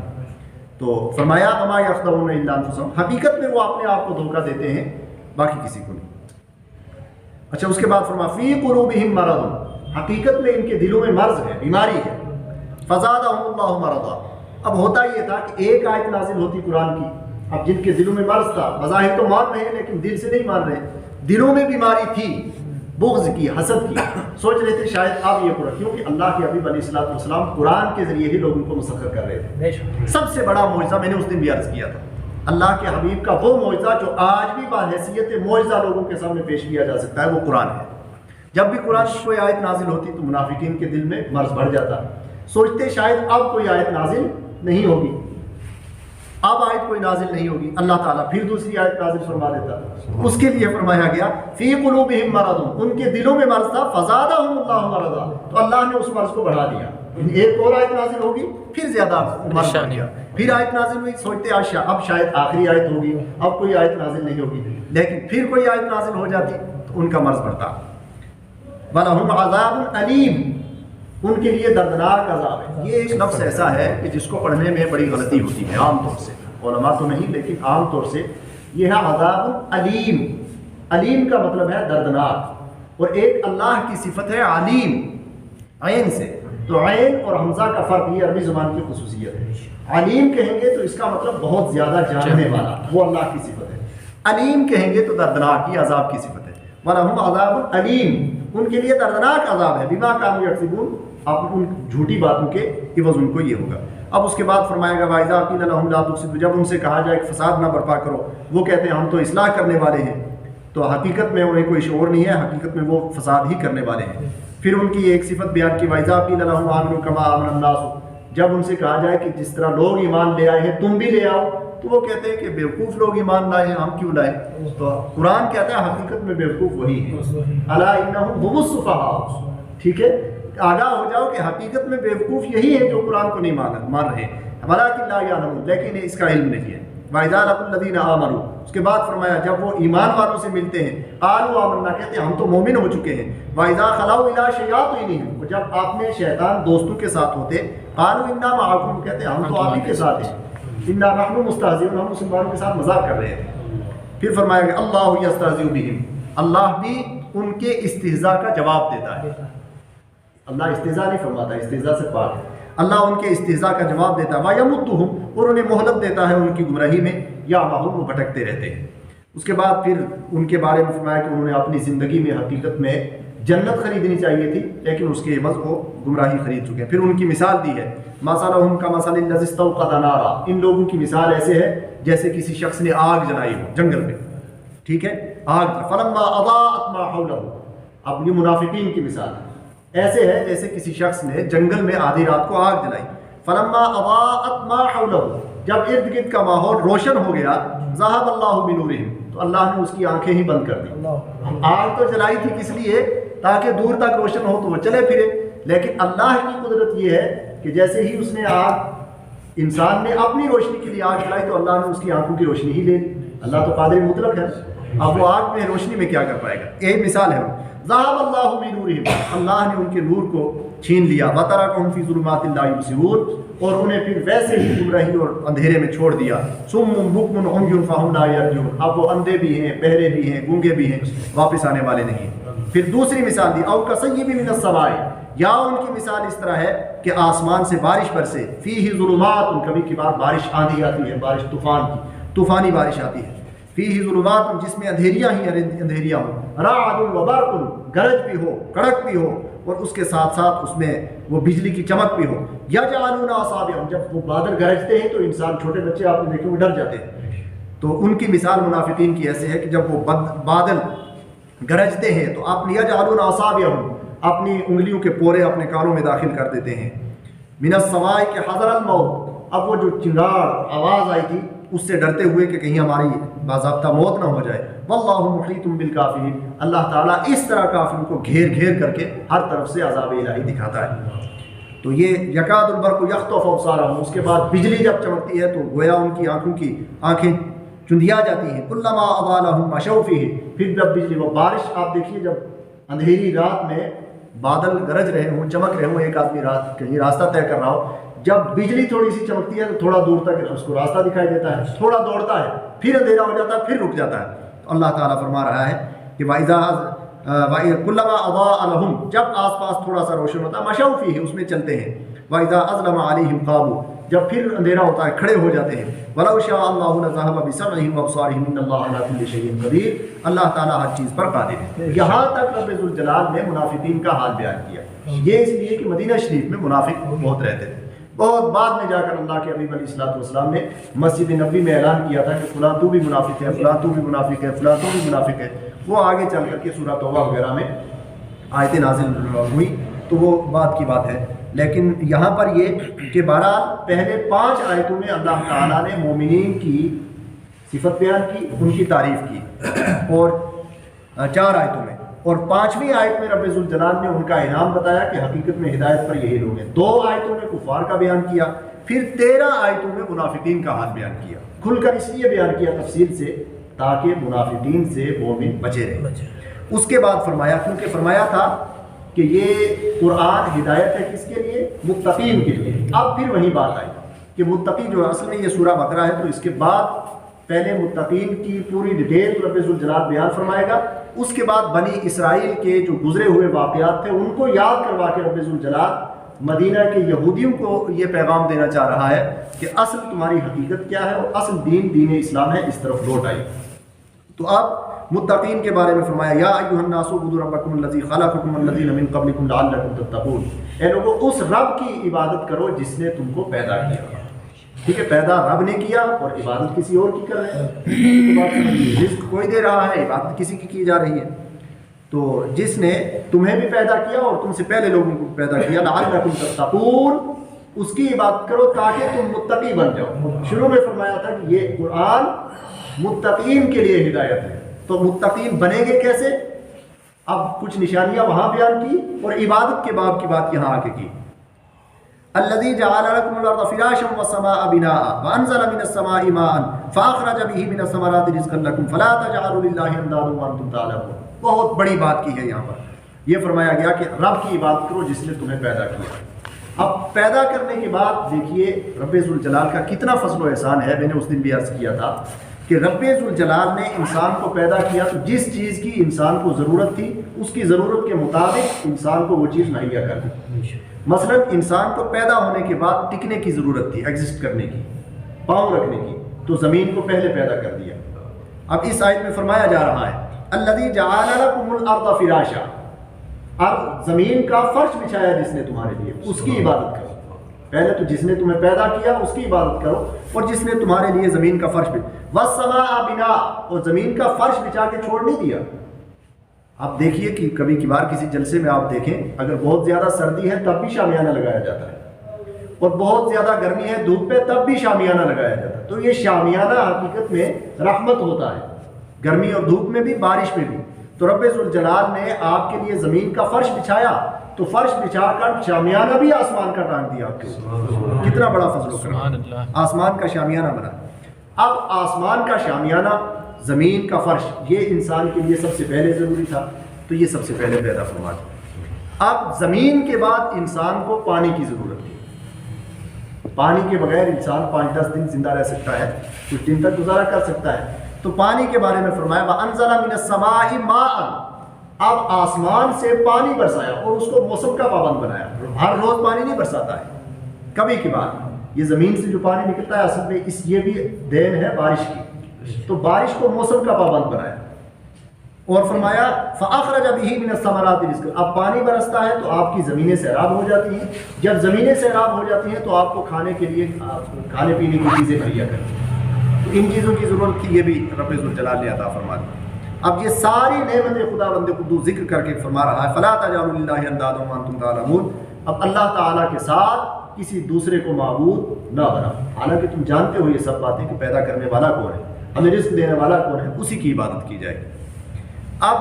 تو فرمایا وما یخدعون الا انفسهم، حقیقت میں وہ اپنے آپ کو دھوکہ دیتے ہیں، باقی کسی کو نہیں۔ اچھا، اس کے بعد فرمایا فی قلوبہم مرض، حقیقت میں ان کے دلوں میں مرض ہے، بیماری ہے، فزادہم اللہ مرضا۔ اب ہوتا یہ تھا کہ ایک آیت نازل ہوتی قرآن کی، اب جن کے دلوں میں مرض تھا، بظاہر تو مان رہے ہیں لیکن دل سے نہیں مان رہے، دلوں میں بیماری تھی، بغض کی، حسد کی، سوچ رہے تھے شاید اب یہ قرآن، کیونکہ اللہ کے حبیب علیہ الصلوۃ والسلام قرآن کے ذریعے ہی لوگوں کو مسخر کر رہے تھے۔ سب سے بڑا معجزہ میں نے اس دن بھی عرض کیا تھا، اللہ کے حبیب کا وہ معجزہ جو آج بھی بحیثیت معجزہ لوگوں کے سامنے پیش کیا جا سکتا ہے، وہ قرآن ہے۔ جب بھی قرآن کی کوئی آیت نازل ہوتی تو منافقین کے دل میں مرض بڑھ جاتا، سوچتے شاید اب کوئی آیت نازل نہیں ہوگی، اب آیت کوئی نازل نہیں ہوگی، اللہ تعالیٰ پھر دوسری آیت نازل فرما دیتا۔ اس کے لیے فرمایا گیا فی قلوبہم مرض، ان کے دلوں میں مرض تھا، فزادہم اللہ مرضا، تو اللہ نے اس مرض کو بڑھا دیا، ایک اور آیت نازل ہوگی پھر زیادہ مرض بڑھ گیا، پھر آیت نازل ہوئی، سوچتے اب شاید آخری آیت ہوگی، اب کوئی آیت نازل نہیں ہوگی، لیکن پھر کوئی آیت نازل ہو جاتی تو ان کا مرض بڑھتا۔ وَلَهُمْ عَذَابٌ أَلِيمٌ، ان کے لیے دردناک عذاب ہے۔ یہ ایک لفظ ایسا ہے کہ جس کو پڑھنے میں بڑی غلطی ہوتی ہے عام طور سے، علماء تو نہیں لیکن عام طور سے یہ ہے عذاب علیم۔ علیم کا مطلب ہے دردناک، اور ایک اللہ کی صفت ہے علیم عین سے، تو عین اور حمزہ کا فرق یہ عربی زبان کی خصوصیت ہے۔ علیم کہیں گے تو اس کا مطلب بہت زیادہ جاننے والا، وہ اللہ کی صفت ہے۔ علیم کہیں گے تو دردناک، یہ عذاب کی صفت ہے۔ وَلَهُمْ عَذَابٌ أَلِيمٌ، ان کے لیے دردناک عذاب ہے، بما كانوا يكسبون، اب ان جھوٹی باتوں کے عوض ان کو یہ ہوگا۔ اب اس کے بعد فرمائے گا وَإِذَا قِيلَ لَهُمْ لَا تُفْسِدُوا، جب ان سے کہا جائے کہ فساد نہ برپا کرو، وہ کہتے ہیں ہم تو اصلاح کرنے والے ہیں، تو حقیقت میں انہیں کوئی شعور نہیں ہے، حقیقت میں وہ فساد ہی کرنے والے ہیں۔ پھر ان کی ایک صفت بیان کی وَإِذَا قِيلَ لَهُمْ آمِنُوا كَمَا آمَنَ النَّاسُ، جب ان سے کہا جائے کہ جس طرح لوگ ایمان لے آئے ہیں تم بھی لے آؤ، تو وہ کہتے ہیں کہ بیوقوف لوگ ایمان لائے ہیں، ہم کیوں لائے؟ تو قرآن کہتا ہے حقیقت میں بیوقوف وہی ہیں، الا انہم هم السفہاء، ٹھیک ہے، آگاہ ہو جاؤ کہ حقیقت میں بیوقوف یہی ہے جو قرآن کو نہیں مان رہے، ولکن لا یعلمون، لیکن اس کا علم نہیں ہے۔ وَإِذَا لَقُوا الَّذِينَ آمَنُوا، اس کے بعد فرمایا جب وہ ایمان والوں سے ملتے ہیں، قالوا آمنا، کہتے ہیں ہم تو مومن ہو چکے ہیں۔ وَإِذَا خَلَوْا إِلَىٰ شَيَاطِينِهِمْ، جب آپ میں شیطان دوستوں کے ساتھ ہوتے، قالوا إِنَّا مَعَكُمْ، کہتے ہیں ہم تو آپ ہی کے ساتھ ہیں، إِنَّا نَحْنُ مُسْتَهْزِئُونَ، ہم مسلمانوں کے ساتھ مذاق کر رہے ہیں۔ پھر فرمایا کہ اللہ یستہزئ بہم، اللہ بھی ان کے استہزاء کا جواب دیتا ہے۔ اللہ استہزاء نہیں فرماتا، استہزاء سے پاک ہے، اللہ ان کے استہزاء کا جواب دیتا ہے۔ وَيَمُدُّهُمْ، اور انہیں مہلت دیتا ہے ان کی گمراہی میں، یا ماہون، وہ بھٹکتے رہتے ہیں۔ اس کے بعد پھر ان کے بارے میں فرمایا کہ انہوں نے اپنی زندگی میں حقیقت میں جنت خریدنی چاہیے تھی، لیکن اس کے عوض وہ گمراہی خرید چکے ہیں۔ پھر ان کی مثال دی ہے، مَثَلُهُمْ كَمَثَلِ الَّذِي اسْتَوْقَدَ نَارًا، ان لوگوں کی مثال ایسے ہے جیسے کسی شخص نے آگ جلائی ہو جنگل میں، ٹھیک ہے، آگ، فَلَمَّا أَضَاءَتْ مَا حَوْلَهُ، اب یہ منافقین کی مثال ہے، ایسے ہے جیسے کسی شخص نے جنگل میں آدھی رات کو آگ جلائی، فَلَمَّا أَضَاءَتْ مَا حَوْلَهُ، جب ارد گرد کا ماحول روشن ہو گیا، ذَهَبَ اللَّهُ بِنُورِهِمْ، تو اللہ نے اس کی آنکھیں ہی بند کر دی۔ آگ تو جلائی تھی کس لیے؟ تاکہ دور تک روشن ہو تو وہ چلے پھرے، لیکن اللہ کی قدرت یہ ہے کہ جیسے ہی اس نے آگ، انسان نے اپنی روشنی کے لیے آگ جلائی تو اللہ نے اس کی آنکھوں کی روشنی ہی لے لی۔ اللہ تو قادر مطلق ہے، اب وہ آگ میں روشنی میں کیا کر پائے گا؟ ایک مثال ہے، ذَهَبَ اللَّهُ بِنُورِهِمْ، اللہ نے ان کے نور کو چھین لیا، وَتَرَكَهُمْ فِي ظُلُمَاتٍ لَا يُبْصِرُونَ، اور انہیں پھر ویسے ہی گمراہی اور اندھیرے میں چھوڑ دیا۔ صُمٌّ بُكْمٌ عُمْيٌ فَهُمْ لَا يَرْجُعُونَ، اب وہ اندھے بھی ہیں، بہرے بھی ہیں، گونگے بھی ہیں، واپس آنے والے نہیں۔ پھر دوسری مثال دی، أَوْ كَصَيِّبٍ مِّنَ السَّمَاءِ، یا ان کی مثال اس طرح ہے کہ آسمان سے بارش برسے، فِيهِ ظُلُمَاتٌ، کبھی کبھار بارش آندھی آتی ہے، بارش طوفان کی، طوفانی بارش آتی ہے، فِيهِ ظُلُمَاتٌ، جس میں اندھیریاں ہی اندھیریاں ہوں، رَعْدٌ وَبَرْقٌ، گرج بھی ہو، کڑک بھی ہو، اور اس کے ساتھ ساتھ اس میں وہ بجلی کی چمک بھی ہو، یجعلون اصابعهم، جب وہ بادل گرجتے ہیں تو انسان، چھوٹے بچے آپ نے دیکھے وہ ڈر جاتے ہیں، تو ان کی مثال منافقین کی ایسے ہے کہ جب وہ بادل گرجتے ہیں تو آپ یجعلون اصابعهم، اپنی انگلیوں کے پورے اپنے کانوں میں داخل کر دیتے ہیں، من السماء کے حذر الموت، اب وہ جو چنگاڑ آواز آئی تھی اس سے ڈرتے ہوئے کہ کہیں ہماری باضابطہ موت نہ ہو جائے۔ واللہ محیط بالکافرین، اللہ تعالیٰ اس طرح کافروں کو گھیر گھیر کر کے ہر طرف سے عذاب الہی دکھاتا ہے۔ تو یہ یکاد البرق یخطف ابصارهم، اس کے بعد بجلی جب چمکتی ہے تو گویا ان کی آنکھوں کی آنکھیں چندیا جاتی ہیں۔ کلما اضاء لهم مشوا فیہ، پھر جب بجلی، وہ بارش آپ دیکھیے جب اندھیری رات میں بادل گرج رہے ہوں، چمک رہے ہوں، ایک آدمی کہیں راستہ طے کر رہا ہو، جب بجلی تھوڑی سی چمکتی ہے تو تھوڑا دور تک اس کو راستہ دکھائی دیتا ہے، تھوڑا دوڑتا ہے، پھر اندھیرا ہو جاتا ہے، پھر رک جاتا ہے۔ تو اللہ تعالیٰ فرما رہا ہے کہ کلما اضاء لهم، جب آس پاس تھوڑا سا روشن ہوتا ہے، مشوا فیہ، اس میں چلتے ہیں، وَإِذَا أَظْلَمَ عَلَيْهِمْ قَامُوا، جب پھر اندھیرا ہوتا ہے کھڑے ہو جاتے ہیں. وَلَوْ شَاءَ اللَّهُ لَذَهَبَ بِسَمْعِهِمْ وَأَبْصَارِهِمْ إِنَّ اللَّهَ عَلَىٰ كُلِّ شَيْءٍ قَدِيرٌ. اللہ تعالیٰ ہر چیز پر قادر ہے. یہاں تک رب ذوالجلال نے منافقین کا حال بیان کیا. یہ اس لیے کہ مدینہ شریف میں منافق بہت رہتے تھے. بہت بعد میں جا کر اللہ کے حبیب علیہ الصلوۃ والسلام نے مسجد نبوی میں اعلان کیا تھا کہ فلاں تو بھی منافق ہے، فلاں تو بھی منافق ہے، فلاں تو بھی منافق ہے. وہ آگے چل کر کے سورہ توبہ وغیرہ میں آیتیں نازل ہوئی تو وہ بات کی بات ہے. لیکن یہاں پر یہ کہ بہرحال پہلے 5 آیتوں میں اللہ تعالیٰ نے مومنین کی صفت بیان کی، ان کی تعریف کی، اور 4 آیتوں میں، اور 5ویں آیت میں رب ذوالجلال نے ان کا انعام بتایا کہ حقیقت میں ہدایت پر یہی لوگ ہیں. 2 آیتوں میں کفار کا بیان کیا، پھر 13 آیتوں میں منافقین کا حال بیان کیا. کھل کر اس لیے بیان کیا تفصیل سے تاکہ منافقین سے مومن بچے رہے. اس کے بعد فرمایا، کیونکہ فرمایا تھا کہ یہ قرآن ہدایت ہے کس کے لیے؟ متقین کے لیے. اب پھر وہی بات آئی کہ متقی جو اصل میں یہ سورہ بقرہ ہے، تو اس کے بعد پہلے متقین کی پوری ڈیٹیل رب ذوالجلال بیان فرمائے گا. اس کے بعد بنی اسرائیل کے جو گزرے ہوئے واقعات تھے ان کو یاد کروا کے رب ذوالجلال مدینہ کے یہودیوں کو یہ پیغام دینا چاہ رہا ہے کہ اصل تمہاری حقیقت کیا ہے اور اصل دین اسلام ہے، اس طرف لوٹ آئی. تو اب متقین کے بارے میں فرمایا یا ایھا الناس اعبدوا ربکم الذی خلقکم والذین من قبلکم لعلکم تتقون. اے لوگوں اس رب کی عبادت کرو جس نے تم کو پیدا کیا. ٹھیک ہے، پیدا رب نے کیا اور عبادت کسی اور کی کر رہے ہیں. رزق کوئی دے رہا ہے، عبادت کسی کی جا رہی ہے. تو جس نے تمہیں بھی پیدا کیا اور تم سے پہلے لوگوں کو پیدا کیا لعلکم تتقون، اس کی عبادت کرو تاکہ تم متقی بن جاؤ. شروع میں فرمایا تھا کہ یہ قرآن متقین کے لیے ہدایت ہے. تو متقین بنیں گے کیسے؟ اب کچھ نشانیاں وہاں بیان کی اور عبادت کے باب کی بات یہاں آ کے کی. الذی جعل لکم الارض فراشا والسماء بناء وانزل من السماء ماء فاخرج به من الثمرات رزقا لکم فلا تجعلوا للہ اندادا وانتم تعلمون. بہت بڑی بات کی ہے یہاں پر. یہ فرمایا گیا کہ رب کی عبادت کرو جس نے تمہیں پیدا کیا. اب پیدا کرنے کے بعد دیکھیے رب ذوالجلال کا کتنا فضل و احسان ہے. میں نے اس دن بھی عرض کیا تھا کہ رب ذوالجلال نے انسان کو پیدا کیا تو جس چیز کی انسان کو ضرورت تھی اس کی ضرورت کے مطابق انسان کو وہ چیز مہیا کر دی. مثلا انسان کو پیدا ہونے کے بعد ٹکنے کی ضرورت تھی، ایگزسٹ کرنے کی، پاؤں رکھنے کی، تو زمین کو پہلے پیدا کر دیا. اب اس آیت میں فرمایا جا رہا ہے الذی جعل لکم الارض فراشا، اب زمین کا فرش بچھایا جس نے تمہارے لیے، اس کی عبادت کرو. پہلے تو جس نے تمہیں پیدا کیا اس کی عبادت کرو، اور جس نے تمہارے لیے زمین کا فرش والسماء بناء، اور زمین کا فرش بچھا کے چھوڑ نہیں دیا. آپ دیکھیے کہ کبھی کبھار کسی جلسے میں آپ دیکھیں اگر بہت زیادہ سردی ہے تب بھی شامیانہ لگایا جاتا ہے، اور بہت زیادہ گرمی ہے دھوپ پہ تب بھی شامیانہ لگایا جاتا ہے. تو یہ شامیانہ حقیقت میں رحمت ہوتا ہے، گرمی اور دھوپ میں بھی، بارش میں بھی. تو رب ذوالجلال نے آپ کے لیے زمین کا فرش بچھایا تو فرش بچھا کر شامیانہ بھی آسمان کا ٹانگ دیا آپ کے. کتنا بڑا فضل و کرم، آسمان کا شامیانہ بنا. اب آسمان کا شامیانہ، زمین کا فرش، یہ انسان کے لیے سب سے پہلے ضروری تھا، تو یہ سب سے پہلے پیدا فرما دیا. اب زمین کے بعد انسان کو پانی کی ضرورت تھی. پانی کے بغیر انسان 5-10 دن زندہ رہ سکتا ہے، کچھ دن تک گزارا کر سکتا ہے. تو پانی کے بارے میں فرمایا وَأَنزَلَ مِنَ السَّمَاءِ مَاءً، اب آسمان سے پانی برسایا اور اس کو موسم کا پابند بنایا. ہر روز پانی نہیں برساتا ہے، کبھی کبھار. یہ زمین سے جو پانی نکلتا ہے اصل میں یہ بھی دین ہے بارش کی، تو بارش کو موسم کا پابند بنایا. اور فرمایا فَأَخْرَجَ بِهِ مِنَ الثَّمَرَاتِ رِزْقًا، اب پانی برستا ہے تو آپ کی زمینیں سیراب ہو جاتی ہیں. جب زمینیں سیراب ہو جاتی ہیں تو آپ کو کھانے کے لیے کھانے پینے کی چیزیں مہیا کرتی ہیں. تو ان چیزوں کی ضرورت تھی، یہ بھی رب ذوالجلال نے عطا فرما دی. اب یہ ساری نعمت خدا بند قدوس ذکر کر کے فرما رہا ہے فَلَا تَجْعَلُوا لِلَّهِ أَندَادًا وَأَنْتُمْ تَعْلَمُونَ. اب اللہ تعالیٰ کے ساتھ کسی دوسرے کو معبود نہ بنا، حالانکہ تم جانتے ہو یہ سب باتیں کہ پیدا کرنے والا کون ہے، ہمیں رزق دینے والا کون ہے، اسی کی عبادت کی جائے. اب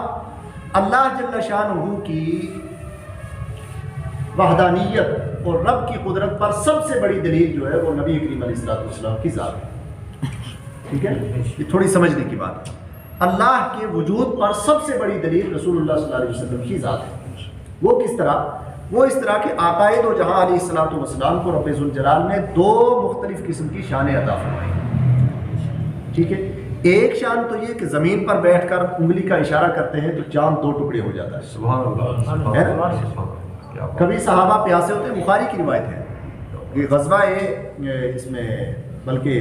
اللہ جل شانہ کی وحدانیت اور رب کی قدرت پر سب سے بڑی دلیل جو ہے وہ نبی کریم علیہ الصلوۃ والسلام کی ذات ہے. ٹھیک ہے، یہ تھوڑی سمجھنے کی بات ہے. اللہ کے وجود پر سب سے بڑی دلیل رسول اللہ صلی اللہ علیہ وسلم کی ذات ہے. وہ کس طرح؟ وہ اس طرح کہ آقائے دو جہاں علیہ الصلوۃ والسلام کو رب ذوالجلال نے 2 مختلف قسم کی شانیں عطا فرمائی. ٹھیک ہے، ایک شان تو یہ کہ زمین پر بیٹھ کر انگلی کا اشارہ کرتے ہیں تو چاند 2 ٹکڑے ہو جاتا ہے. سبحان اللہ. کبھی صحابہ پیاسے ہوتے ہیں، بخاری کی روایت ہے، یہ غزوہ اس میں بلکہ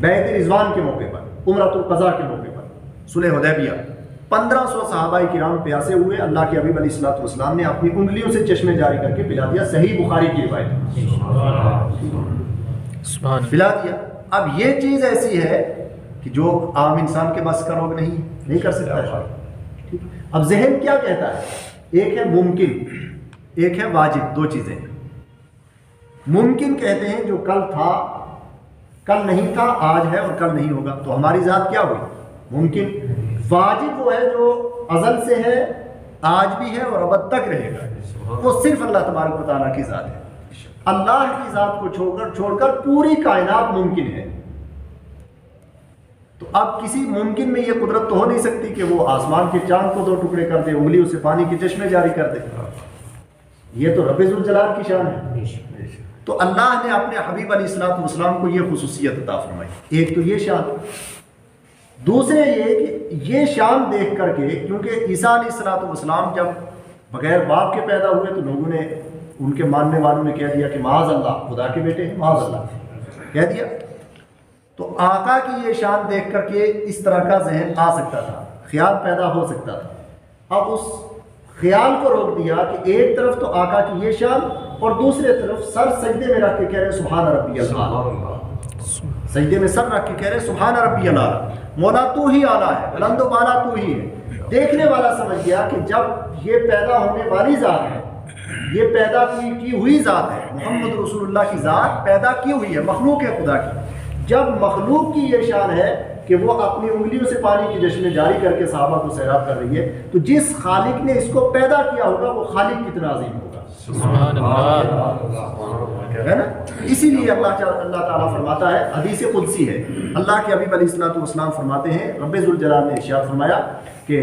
بیعت رضوان کے موقع پر، عمرۃ القضاء کے موقع پر، صلح حدیبیہ، 1500 صحابہ کرام پیاسے ہوئے، اللہ کے حبیب علیہ الصلوۃ والسلام نے اپنی انگلیوں سے چشمے جاری کر کے پلا دیا، صحیح بخاری کی روایت، پلا دیا۔ اب یہ چیز ایسی ہے کہ جو عام انسان کے بس کا روگ نہیں کر سکتا ہے۔ اب ذہن کیا کہتا ہے؟ ایک ہے ممکن، ایک ہے واجب، دو چیزیں۔ ممکن کہتے ہیں جو کل تھا، کل نہیں تھا، آج ہے اور کل نہیں ہوگا، تو ہماری ذات کیا ہوئی؟ ممکن۔ واجب وہ ہے جو ازل سے ہے، آج بھی ہے اور ابد تک رہے گا، وہ صرف اللہ تبارک و تعالیٰ کی ذات ہے۔ اللہ کی ذات کو چھوڑ کر پوری کائنات ممکن ہے۔ تو اب کسی ممکن میں یہ قدرت تو ہو نہیں سکتی کہ وہ آسمان کے چاند کو 2 ٹکڑے کر دے، انگلیوں سے پانی کے چشمے جاری کر دے، یہ تو رب ذوالجلال کی شان ہے۔ تو اللہ نے اپنے حبیب علیہ الصلوۃ والسلام کو یہ خصوصیت عطا فرمائی، ایک تو یہ شان، دوسرے یہ کہ یہ شان دیکھ کر کے، کیونکہ عیسیٰ علیہ الصلوۃ والسلام جب بغیر باپ کے پیدا ہوئے تو لوگوں نے، ان کے ماننے والوں نے کہہ دیا کہ معاذ اللہ، خدا کے بیٹے ہیں، معاذ اللہ کہہ دیا۔ تو آقا کی یہ شان دیکھ کر کے اس طرح کا ذہن آ سکتا تھا، خیال پیدا ہو سکتا تھا۔ اب اس خیال کو روک دیا کہ ایک طرف تو آقا کی یہ شان، اور دوسرے طرف سر سجدے میں رکھ کے کہہ رہے سبحان ربی اللہ، سجدے میں سر رکھ کے کہہ رہے سبحان ربی اللہ، مولا تو ہی اعلیٰ ہے، بلند و بالا تو ہی ہے۔ دیکھنے والا سمجھ گیا کہ جب یہ پیدا ہونے والی ذات ہے، یہ پیدا کی ہوئی ذات ہے، محمد رسول اللہ کی ذات پیدا کی ہوئی ہے، مخلوق ہے خدا کی، جب مخلوق کی یہ شان ہے کہ وہ اپنی انگلیوں سے پانی کی جشنیں جاری کر کے صحابہ کو سیراب کر رہی ہے، تو جس خالق نے اس کو پیدا کیا ہوگا وہ خالق کتنا عظیم ہوگا، سبحان اللہ، ہے نا؟ اسی لیے اللہ تعالیٰ فرماتا ہے، حدیث قدسی ہے، اللہ کے حبیب علیہ الصلوۃ والسلام فرماتے ہیں، رب ذوالجلال نے ارشاد فرمایا کہ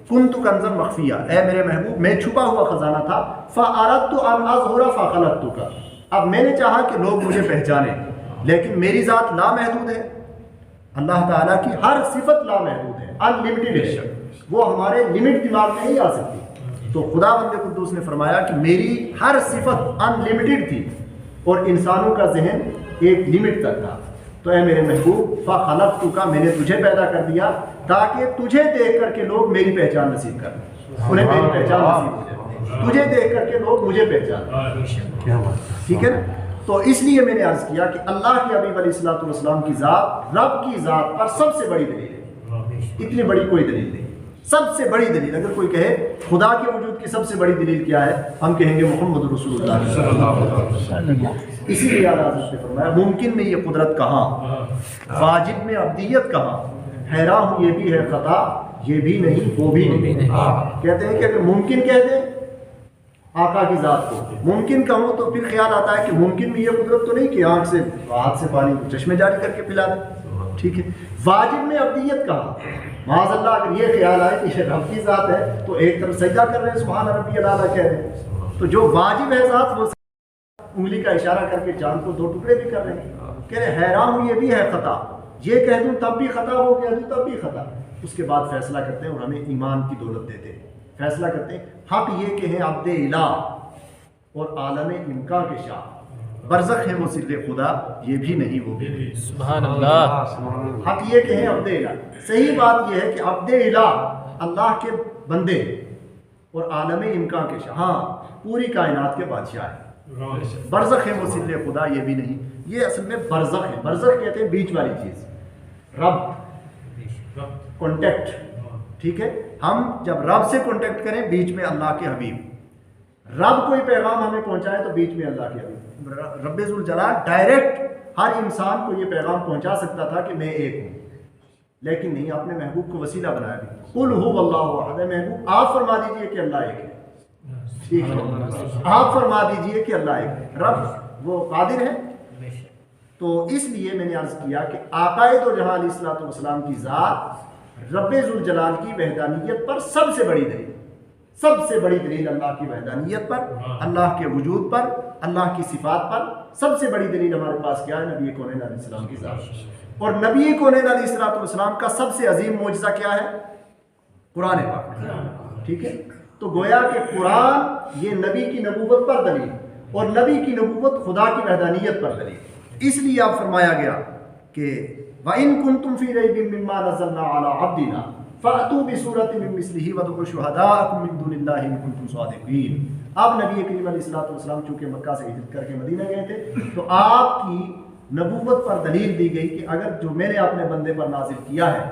کنت کنزا مخفیہ، اے میرے محبوب میں چھپا ہوا خزانہ تھا، فاردت ان اظہر فخلقتک، اب میں نے چاہا کہ لوگ مجھے پہچانیں، لیکن میری ذات لامحدود ہے، اللہ تعالیٰ کی ہر صفت لامحدود ہے، ان لمیٹڈ ہے، وہ ہمارے لمٹ دماغ میں نہیں آ سکتی۔ تو خدا بند قدوس نے فرمایا کہ میری ہر صفت ان لمیٹڈ تھی اور انسانوں کا ذہن ایک لمٹ تک تھا، تو اے میرے محبوب فخلقتک، میں نے تجھے پیدا کر دیا تاکہ تجھے دیکھ کر کے لوگ میری پہچان نصیب کریں، انہیں میری پہچان نصیب ہو جائے، تجھے دیکھ کر کے لوگ مجھے پہچان، ٹھیک ہے نا؟ تو اس لیے میں نے عرض کیا کہ اللہ کے حبیب علیہ الصلوۃ والسلام کی ذات، رب کی ذات پر سب سے بڑی دلیل ہے، اتنی بڑی کوئی دلیل نہیں، سب سے بڑی دلیل۔ اگر کوئی کہے خدا کے وجود کی سب سے بڑی دلیل کیا ہے، ہم کہیں گے محمد رسول اللہ صلی اللہ علیہ وسلم۔ اسی لیے اعلیٰ حضرت نے فرمایا ممکن میں یہ قدرت کہاں، واجب میں عبدیت کہاں، حیران ہوں یہ بھی ہے خطا، یہ بھی نہیں وہ بھی نہیں۔ کہتے ہیں کہ اگر ممکن کہہ دیں آقا کی ذات کو، ممکن کہوں تو پھر خیال آتا ہے کہ ممکن میں یہ قدرت تو نہیں کہ آنکھ سے ہاتھ سے پانی چشمے جاری کر کے پلا دیں، ٹھیک ہے۔ واجب میں عبدیت کہاں، معاذ اللہ اگر یہ خیال آئے کہ یہ رب کی ذات ہے تو ایک طرف سجدہ کر رہے ہیں سبحان ربی الاعلیٰ کہہ رہے ہیں، تو جو واجب ہے ذات وہ انگلی کا اشارہ کر کے چاند کو 2 ٹکڑے بھی کر رہے ہیں، کہہ رہے حیران ہوں یہ بھی ہے خطا، یہ کہہ دوں تب بھی خطا، وہ کہہ دوں تب بھی خطا۔ اس کے بعد فیصلہ کرتے ہیں اور ہمیں ایمان کی دولت دیتے ہیں، فیصلہ کرتے ہیں حق یہ کہ ہیں عبد الہ اور عالم امکان کے شاہ، برزخ ہے وہ سر خدا، یہ بھی نہیں وہ بھی نہیں، سبحان اللہ۔ حق یہ کہ ہیں عبد الہ، صحیح بات یہ ہے کہ عبد الہ اللہ کے بندے اور عالم امکان کے شاہ، ہاں پوری کائنات کے بادشاہ ہیں، برزخ ہے وہ سر خدا، یہ بھی نہیں، یہ اصل میں برزخ ہے، برزخ کہتے ہیں بیچ والی چیز، رب کانٹیکٹ، ٹھیک ہے، ہم جب رب سے کانٹیکٹ کریں بیچ میں اللہ کے حبیب، رب کوئی پیغام ہمیں پہنچائے تو بیچ میں اللہ کے حبیب، رب ذوالجلال ڈائریکٹ ہر انسان کو یہ پیغام پہنچا سکتا تھا کہ میں ایک ہوں، لیکن نہیں، آپ نے محبوب کو وسیلہ بنایا بھی، قل هو اللہ احد، محبوب آپ فرما دیجئے کہ اللہ ایک ہے، ٹھیک ہے، آپ فرما دیجئے کہ اللہ ایک ہے، رب وہ قادر ہے۔ تو اس لیے میں نے عرض کیا کہ آقا دو جہاں علیہ الصلوۃ والسلام کی ذات رب ذوالجلال کی وحدانیت پر سب سے بڑی دلیل، سب سے بڑی دلیل اللہ کی وحدانیت پر، اللہ کے وجود پر، اللہ کی صفات پر، سب سے بڑی دلیل ہمارے پاس کیا ہے؟ نبی کونین علیہ السلام کی ذات، اور نبی کونین علیہ الصلوۃ والسلام کا سب سے عظیم معجزہ کیا ہے؟ قرآن پاک، ٹھیک ہے۔ تو گویا کہ قرآن یہ نبی کی نبوت پر دلیل، اور نبی کی نبوت خدا کی وحدانیت پر دلیل، اس لیے آپ فرمایا گیا کہ وَإِن كُنتُمْ فِي رَيْبٍ مِّمَّا نَزَّلْنَا عَلَىٰ عَبْدِنَا فَأْتُوا بِسُورَةٍ مِّن مِّثْلِهِ وَادْعُوا شُهَدَاءَكُم مِّن دُونِ اللَّهِ إِن كُنتُمْ صَادِقِينَ۔ اب نبی کریم علیہ الصلوۃ والسلام چونکہ مکہ سے ہجرت کر کے مدینہ گئے تھے تو آپ کی نبوت پر دلیل دی گئی کہ اگر جو میں نے اپنے بندے پر نازل کیا ہے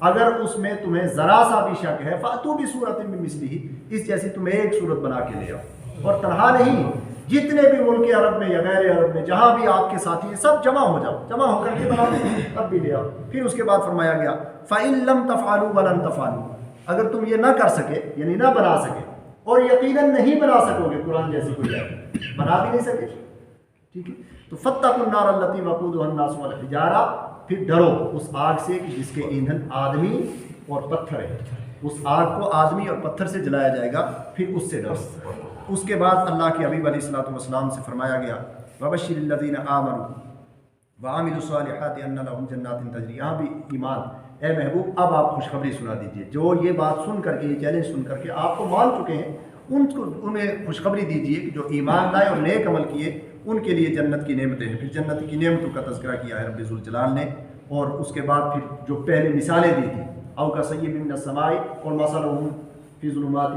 اگر اس میں تمہیں ذرا سا بھی شک ہے فَأْتُوا بِسُورَةٍ مِّن مِّثْلِهِ، اس جیسی تم ایک صورت بنا کے لے آؤ، اور تنہا نہیں، جتنے بھی ملک عرب میں یا غیر عرب میں جہاں بھی آپ کے ساتھی ہیں سب جمع ہو جاؤ، جمع ہو کر کے بنا دو، تب بھی لے آؤ۔ پھر اس کے بعد فرمایا گیا فَإِن لَمْ تَفْعَلُوا وَلَن تَفْعَلُوا، اگر تم یہ نہ کر سکے یعنی نہ بنا سکے اور یقیناً نہیں بنا سکو گے قرآن جیسی کوئی آیت، بنا بھی نہیں سکے، ٹھیک ہے، تو فَاتَّقُوا النَّارَ الَّتِي وَقُودُهَا النَّاسُ وَالْحِجَارَةُ، پھر ڈرو اس آگ سے جس کے ایندھن آدمی اور پتھر ہے، اس آگ کو آدمی اور پتھر سے جلایا جائے گا، پھر اس سے ڈرو۔ اس کے بعد اللہ کے حبیب علیہ الصلوۃ والسلام سے فرمایا گیا وَبَشِّرِ الَّذِينَ آمَنُوا وَعَمِلُوا الصَّالِحَاتِ أَنَّ لَهُمْ جَنَّاتٍ تَجْرِي، یہاں بھی ایمان، اے محبوب اب آپ خوشخبری سنا دیجئے، جو یہ بات سن کر کے یہ چیلنج سن کر کے آپ کو مان چکے ہیں انہیں خوشخبری دیجئے کہ جو ایمان لائے اور نیک عمل کیے ان کے لیے جنت کی نعمتیں ہیں۔ پھر جنت کی نعمتوں کا تذکرہ کیا ہے رب ذوالجلال نے، اور اس کے بعد پھر جو پہلے مثالیں دی تھیں او کصیب من السماء اور مثلهم فی ظلمات،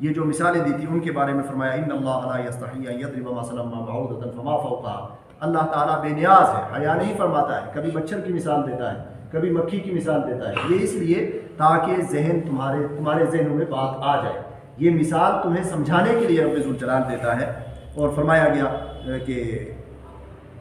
یہ جو مثالیں دی تھی ان کے بارے میں فرمایا ان اللہ لا یستحی ان یضرب مثلا ما بعوضۃ فما فوقها، اللہ تعالیٰ بے نیاز ہے، حیا نہیں فرماتا ہے، کبھی مچھر کی مثال دیتا ہے کبھی مکھی کی مثال دیتا ہے، یہ اس لیے تاکہ ذہن تمہارے ذہنوں میں بات آ جائے، یہ مثال تمہیں سمجھانے کے لیے رب ذوالجلال دیتا ہے۔ اور فرمایا گیا کہ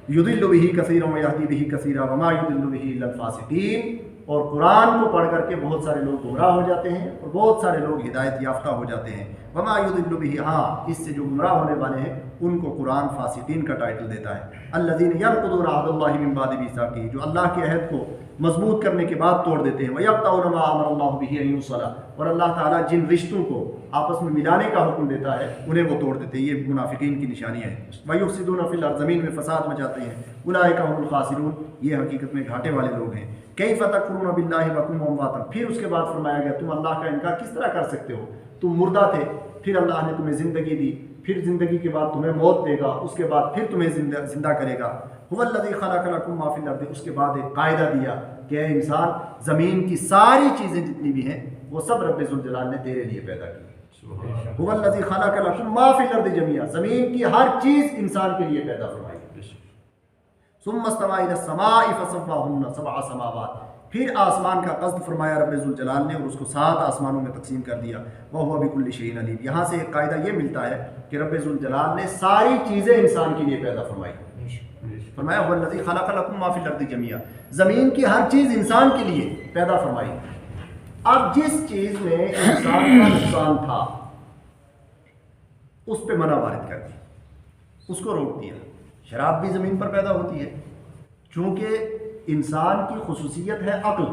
یضل بہ کثیرا ویہدی بہ کثیرا وما یضل بہ الا الفاسقین، اور قرآن کو پڑھ کر کے بہت سارے لوگ گمراہ ہو جاتے ہیں اور بہت سارے لوگ ہدایت یافتہ ہو جاتے ہیں۔ وما یضل بہ، ہاں اس سے جو گمراہ ہونے والے ہیں ان کو قرآن فاسقین کا ٹائٹل دیتا ہے۔ الذین ینقضون عہد اللہ من بعد میثاقہ، جو اللہ کے عہد کو مضبوط کرنے کے بعد توڑ دیتے ہیں۔ وَيَقْطَعُونَ مَا أَمَرَ اللَّهُ بِهِ أَن يُوصَلَ، اور اللہ تعالیٰ جن رشتوں کو آپس میں ملانے کا حکم دیتا ہے انہیں وہ توڑ دیتے ہیں، یہ منافقین کی نشانی ہے۔ وَيُفْسِدُونَ فِي الْأَرْضِ، زمین میں فساد مچاتے ہیں۔ أُولَٰئِكَ هُمُ الْخَاسِرُونَ، یہ حقیقت میں گھاٹے والے لوگ ہیں۔ كَيْفَ تَكْفُرُونَ بِاللَّهِ وَكُنتُمْ أَمْوَاتًا، پھر اس کے بعد فرمایا گیا تم اللہ کا انکار کس طرح کر سکتے ہو، تم مردہ تھے، پھر اللہ نے تمہیں زندگی دی، پھر زندگی کے بعد تمہیں موت دے گا، اس کے بعد پھر تمہیں زندہ کرے گا۔ هُوَ الَّذِي خَلَقَ لَكُم مَّا فِي الْأَرْضِ، اس کے بعد ایک قاعدہ دیا کہ اے انسان زمین کی ساری چیزیں جتنی بھی ہیں وہ سب رب ذوالجلال نے تیرے لیے پیدا کی۔ هُوَ الَّذِي خَلَقَ لَكُم مَّا فِي الْأَرْضِ جَمِيعًا، زمین کی ہر چیز انسان کے لیے پیدا فرمائی۔ ثُمَّ اسْتَوَىٰ إِلَى السَّمَاءِ فَسَوَّاهُنَّ سَبْعَ سَمَاوَاتٍ، پھر آسمان کا قصد فرمایا رب ذوالجلال نے اور اس کو 7 آسمانوں میں تقسیم کر دیا۔ وَهُوَ بِكُلِّ شَيْءٍ عَلِيمٌ، یہاں سے ایک قاعدہ یہ ملتا ہے کہ رب ذوالجلال نے ساری چیزیں انسان کے لیے پیدا فرمائی۔ فرمایا هُوَ الَّذِي خَلَقَ لَكُم مَّا فِي الْأَرْضِ جَمِيعًا، زمین کی ہر چیز انسان کے لیے پیدا فرمائی۔ اب جس چیز میں انسان کا نقصان تھا اس پہ منع وارد کر دی، اس کو روک دیا۔ شراب بھی زمین پر پیدا ہوتی ہے، چونکہ انسان کی خصوصیت ہے عقل،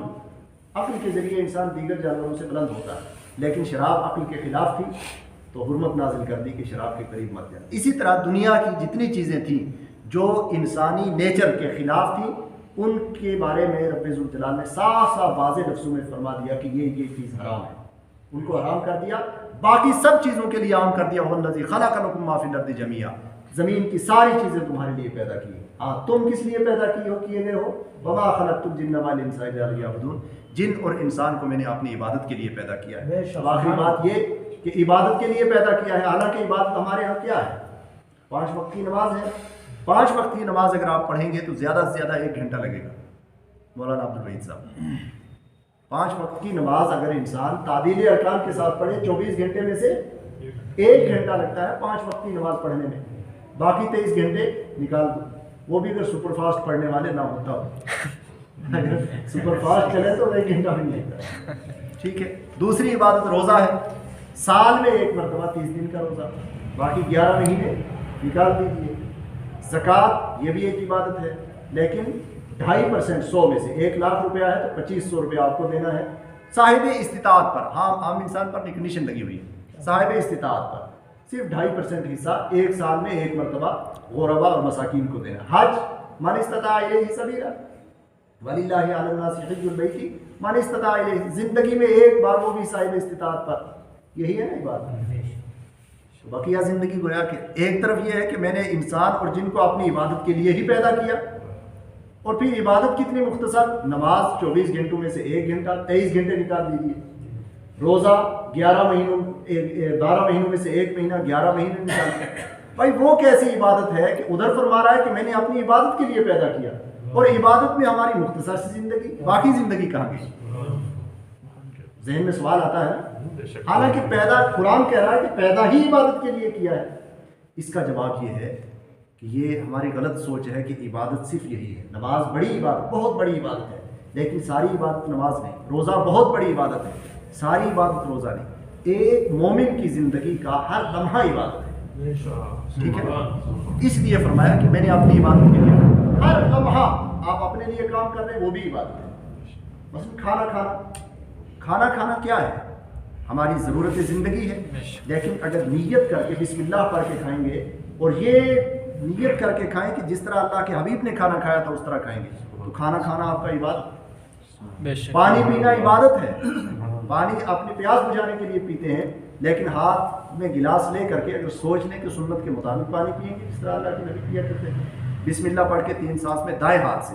عقل کے ذریعے انسان دیگر جانوروں سے بلند ہوتا ہے، لیکن شراب عقل کے خلاف تھی تو حرمت نازل کر دی کہ شراب کے قریب مت جانا۔ اسی طرح دنیا کی جتنی چیزیں تھیں جو انسانی نیچر کے خلاف تھیں ان کے بارے میں رب ذوالجلال نے صاف صاف واضح لفظوں میں فرما دیا کہ یہ چیز حرام ہے، ان کو حرام کر دیا، باقی سب چیزوں کے لیے عام کر دیا۔ وَهُوَ الَّذِي خَلَقَ لَكُم مَّا فِي الْأَرْضِ جَمِيعًا، زمین کی ساری چیزیں تمہارے لیے پیدا کی ہیں، ہاں تم کس لیے پیدا کیے گئے ہو؟ وَمَا خَلَقْتُ الْجِنَّ وَالْإِنسَ إِلَّا لِيَعْبُدُونِ، جن اور انسان کو میں نے اپنی عبادت کے لیے پیدا کیا ہے۔ آخری بات یہ کہ عبادت کے لیے پیدا کیا ہے، حالانکہ عبادت ہمارے ہاں کیا ہے؟ 5 وقت کی نماز ہے۔ 5 وقت کی نماز اگر آپ پڑھیں گے تو زیادہ سے زیادہ 1 گھنٹہ لگے گا، مولانا عبدالوحید صاحب۔ 5 وقت کی نماز اگر انسان تعدیل ارکان کے ساتھ پڑھے 24 گھنٹے میں سے 1 گھنٹہ لگتا ہے 5 وقت کی نماز پڑھنے میں، باقی 23 گھنٹے نکال دو، وہ بھی اگر سپر فاسٹ پڑھنے والے نہ ہوتا ہو، اگر سپر فاسٹ چلے تو 1 گھنٹہ بھی نہیں لگتا، ٹھیک ہے۔ دوسری عبادت روزہ ہے، سال میں 1 مرتبہ 30 دن کا روزہ، باقی 11 مہینے نکال دیجیے۔ زکوٰۃ یہ بھی ایک عبادت ہے، لیکن 2.5% 100 میں سے 1 لاکھ روپیہ ہے تو 2500 روپیہ آپ کو دینا ہے صاحب استطاعت پر، ہاں عام انسان پر کنڈیشن لگی ہوئی ہے، صاحب استطاعت پر صرف 2.5% حصہ 1 سال میں 1 مرتبہ غربا اور مساکین کو دینا۔ حج من استطاع الیہ سبیلا وللہ علی الناس حج البیت من استطاع الیہ، زندگی میں 1 بار وہ بھی صاحب استطاعت پر، یہی ہے نا عبادت۔ تو بقیہ زندگی گویا کہ ایک طرف یہ ہے کہ میں نے انسان اور جن کو اپنی عبادت کے لیے ہی پیدا کیا، اور پھر عبادت کتنی مختصر، نماز 24 گھنٹوں میں سے 1 گھنٹہ 23 گھنٹے نکال دیجیے، روزہ 12 مہینوں میں سے 1 مہینہ 11 مہینے نکال دیجیے۔ بھائی وہ کیسی عبادت ہے کہ ادھر فرما رہا ہے کہ میں نے اپنی عبادت کے لیے پیدا کیا، اور عبادت میں ہماری مختصر سی زندگی، باقی زندگی کہاں گئی؟ ذہن میں سوال آتا ہے نا، حالانکہ قرآن کہہ رہا ہے کہ پیدا ہی عبادت کے لیے کیا ہے۔ اس کا جواب یہ ہے کہ یہ ہماری غلط سوچ ہے کہ عبادت صرف یہی ہے۔ نماز بڑی عبادت، بہت بڑی عبادت ہے، لیکن ساری عبادت نماز نہیں۔ روزہ بہت بڑی عبادت ہے، ساری عبادت روزہ نہیں۔ ایک مومن کی زندگی کا ہر لمحہ عبادت ہے، ٹھیک ہے؟ اس لیے فرمایا کہ میں نے اپنی عبادت کے لیے ہر لمحہ، آپ اپنے لیے کام کر رہے ہیں وہ بھی عبادت ہے۔ مثلا کھانا کھانا کیا ہے؟ ہماری ضرورت زندگی ہے، لیکن اگر نیت کر کے بسم اللہ پڑھ کے کھائیں گے، اور یہ نیت کر کے کھائیں کہ جس طرح اللہ کے حبیب نے کھانا کھایا تھا اس طرح کھائیں گے، تو کھانا کھانا آپ کا عبادت۔ پانی پینا عبادت ہے، پانی اپنی پیاس بجھانے کے لیے پیتے ہیں، لیکن ہاتھ میں گلاس لے کر کے اگر سوچ لیں کہ سنت کے مطابق پانی پئیں گے جس طرح اللہ کے نبی کیا کرتے ہیں، بسم اللہ پڑھ کے 3 سانس میں دائیں ہاتھ سے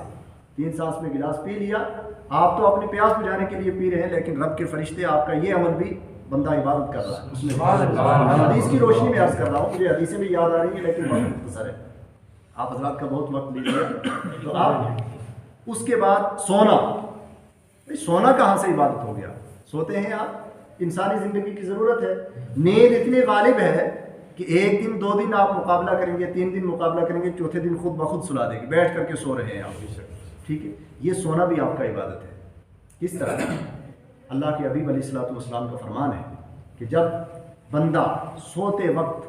3 سانس میں گلاس پی لیا، آپ تو اپنی پیاس بجھانے کے لیے پی رہے ہیں، لیکن رب کے فرشتے آپ کا یہ عمل بھی بندہ عبادت کر رہا ہے اس میں۔ حدیث کی روشنی میں عرض کر رہا ہوں، مجھے حدیثیں بھی یاد آ رہی ہیں لیکن وقت مختصر ہے، آپ حضرات کا بہت وقت لیجیے۔ تو آپ اس کے بعد سونا کہاں سے عبادت ہو گیا؟ سوتے ہیں آپ، انسانی زندگی کی ضرورت ہے، نیند اتنی غالب ہے کہ 1 دن 2 دن آپ مقابلہ کریں گے، 3 دن مقابلہ کریں گے، چوتھے دن خود بخود سلا دے گی، بیٹھ کر کے سو رہے ہیں آپ، ٹھیک ہے؟ یہ سونا بھی آپ کا عبادت ہے۔ کس طرح؟ اللہ کے حبیب علیہ السلام کا فرمان ہے کہ جب بندہ سوتے وقت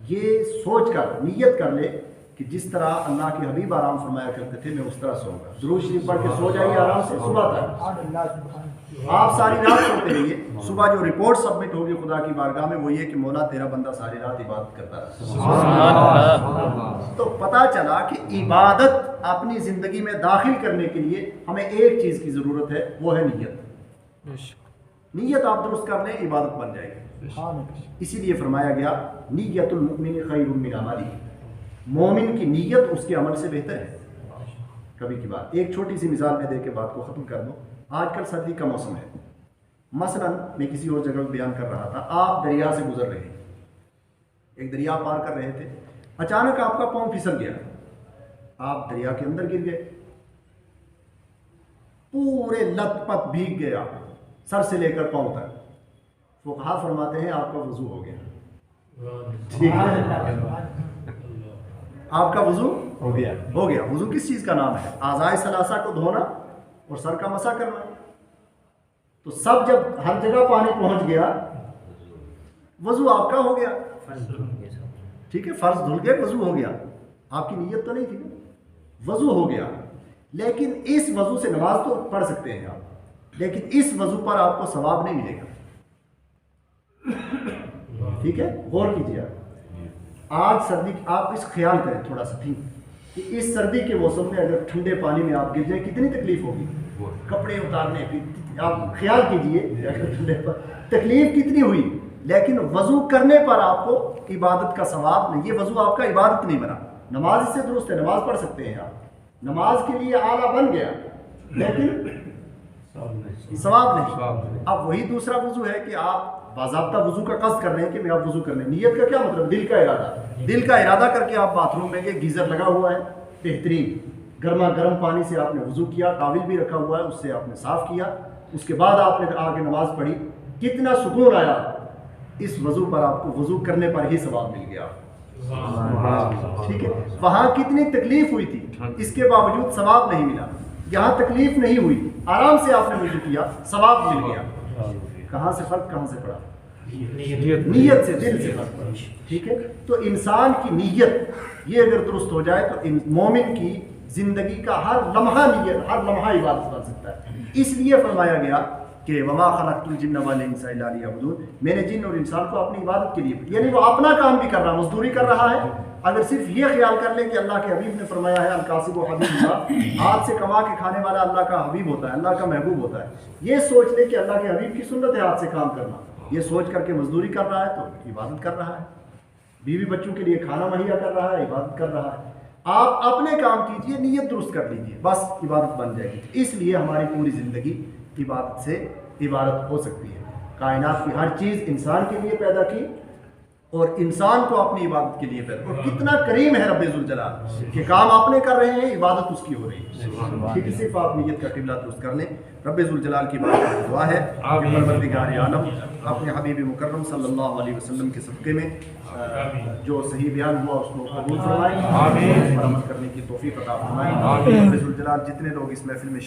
یہ سوچ کر نیت کر لے کہ جس طرح اللہ کے حبیب آرام فرمایا کرتے تھے میں اس طرح سوؤں گا، درود شریف پڑھ کے سو جائیے آرام سے صبح تک، آپ ساری رات سوتے رہیے، صبح جو رپورٹ سبمٹ ہوگی خدا کی بارگاہ میں وہ یہ کہ مولا تیرا بندہ ساری رات عبادت کرتا رہا۔ تو پتہ چلا کہ عبادت اپنی زندگی میں داخل کرنے کے لیے ہمیں ایک چیز کی ضرورت ہے، وہ ہے نیت آپ درست کر لیں عبادت بن جائے گی۔ اسی لیے فرمایا گیا نیت المؤمن خیر من عملہ، مومن کی نیت اس کے عمل سے بہتر ہے۔ کبھی کی بات ایک چھوٹی سی مثال میں دے کے بات کو ختم کر دوں۔ آج کل سردی کا موسم ہے، مثلا میں کسی اور جگہ بیان کر رہا تھا، آپ دریا سے گزر رہے ہیں، ایک دریا پار کر رہے تھے، اچانک آپ کا پاؤں پھسل گیا، آپ دریا کے اندر گر گئے، پورے لت پت بھیگ گیا سر سے لے کر پاؤں تک۔ فقہا فرماتے ہیں آپ کا وضو ہو گیا، ٹھیک ہے؟ آپ کا وضو ہو گیا۔ وضو کس چیز کا نام ہے؟ اعضاء ثلاثہ کو دھونا اور سر کا مسح کرنا۔ تو سب جب ہر جگہ پانی پہنچ گیا، وضو آپ کا ہو گیا، ٹھیک ہے؟ فرض دھل گئے، وضو ہو گیا، آپ کی نیت تو نہیں تھی، وضو ہو گیا۔ لیکن اس وضو سے نماز تو پڑھ سکتے ہیں آپ، لیکن اس وضو پر آپ کو ثواب نہیں ملے گا، ٹھیک ہے؟ غور کیجیے، آج سردی، آپ اس خیال کریں تھوڑا سا کہ اس سردی کے موسم میں اگر ٹھنڈے پانی میں آپ گر جائیں کتنی تکلیف ہوگی، کپڑے اتارنے کی آپ خیال کیجئے، تکلیف کتنی ہوئی، لیکن وضو کرنے پر آپ کو عبادت کا ثواب نہیں، یہ وضو آپ کا عبادت نہیں بنا۔ نماز اس سے درست ہے، نماز پڑھ سکتے ہیں آپ، نماز کے لیے آلہ بن گیا، لیکن ثواب نہیں۔ اب وہی دوسرا وضو ہے کہ آپ باضابطہ وضو کا قصد کر رہے ہیں کہ میں آپ وضو کرنے، نیت کا کیا مطلب؟ دل کا ارادہ، دل کا ارادہ کر کے آپ باتھ روم میں گئے، گیزر لگا ہوا ہے، بہترین گرما گرم پانی سے آپ نے وضو کیا، ٹاول بھی رکھا ہوا ہے اس سے آپ نے صاف کیا، اس کے بعد آپ نے آگے نماز پڑھی، کتنا سکون آیا، اس وضو پر آپ کو وضو کرنے پر ہی ثواب مل گیا، ٹھیک ہے؟ وہاں کتنی تکلیف ہوئی تھی، اس کے باوجود ثواب نہیں ملا، یہاں تکلیف نہیں ہوئی، آرام سے آپ نے وضو کیا، ثواب مل گیا۔ کہاں سے فرق کہاں سے پڑا؟ نیت سے، دل سے فرق پڑا، ٹھیک ہے؟ تو انسان کی نیت یہ اگر درست ہو جائے تو مومن کی زندگی کا ہر لمحہ نیت، ہر لمحہ عبادت بن سکتا ہے۔ اس لیے فرمایا گیا کہ وما خلقت الجن والانس الا لیعبدون، میں نے جن اور انسان کو اپنی عبادت کے لیے، یعنی وہ اپنا کام بھی کر رہا ہے، مزدوری کر رہا ہے۔ اگر صرف یہ خیال کر لیں کہ اللہ کے حبیب نے فرمایا ہے الکاسب و حبیب اللہ، ہاتھ سے کما کے کھانے والا اللہ کا حبیب ہوتا ہے، اللہ کا محبوب ہوتا ہے، یہ سوچ لیں کہ اللہ کے حبیب کی سنت ہے ہاتھ سے کام کرنا، یہ سوچ کر کے مزدوری کر رہا ہے تو عبادت کر رہا ہے، بیوی بچوں کے لیے کھانا مہیا کر رہا ہے، عبادت کر رہا ہے. آپ اپنے کام کیجئے، نیت درست کر لیجئے، بس عبادت بن جائے گی. اس لیے ہماری پوری زندگی عبادت سے عبادت ہو سکتی ہے. کائنات کی ہر چیز انسان کے لیے پیدا کی اور انسان کو اپنی عبادت کے لیے پیدا. اور کتنا کریم ہے رب ذوالجلال کہ کام آپ نے کر رہے ہیں، عبادت اس کی ہو رہی ہے. ٹھیک ہے، صرف آپ نیت کا قبلہ درست کر لیں. رب ذوالجلال کی بات کی دعا ہے کہ پروردگار عالم اپنے حبیب مکرم صلی اللہ علیہ وسلم کے صدقے میں جو صحیح بیان ہوا اس کو قبول فرمائے، اس پر عمل کرنے کی توفیق عطا فرمائے. رب ذوالجلال جتنے لوگ اس محفل میں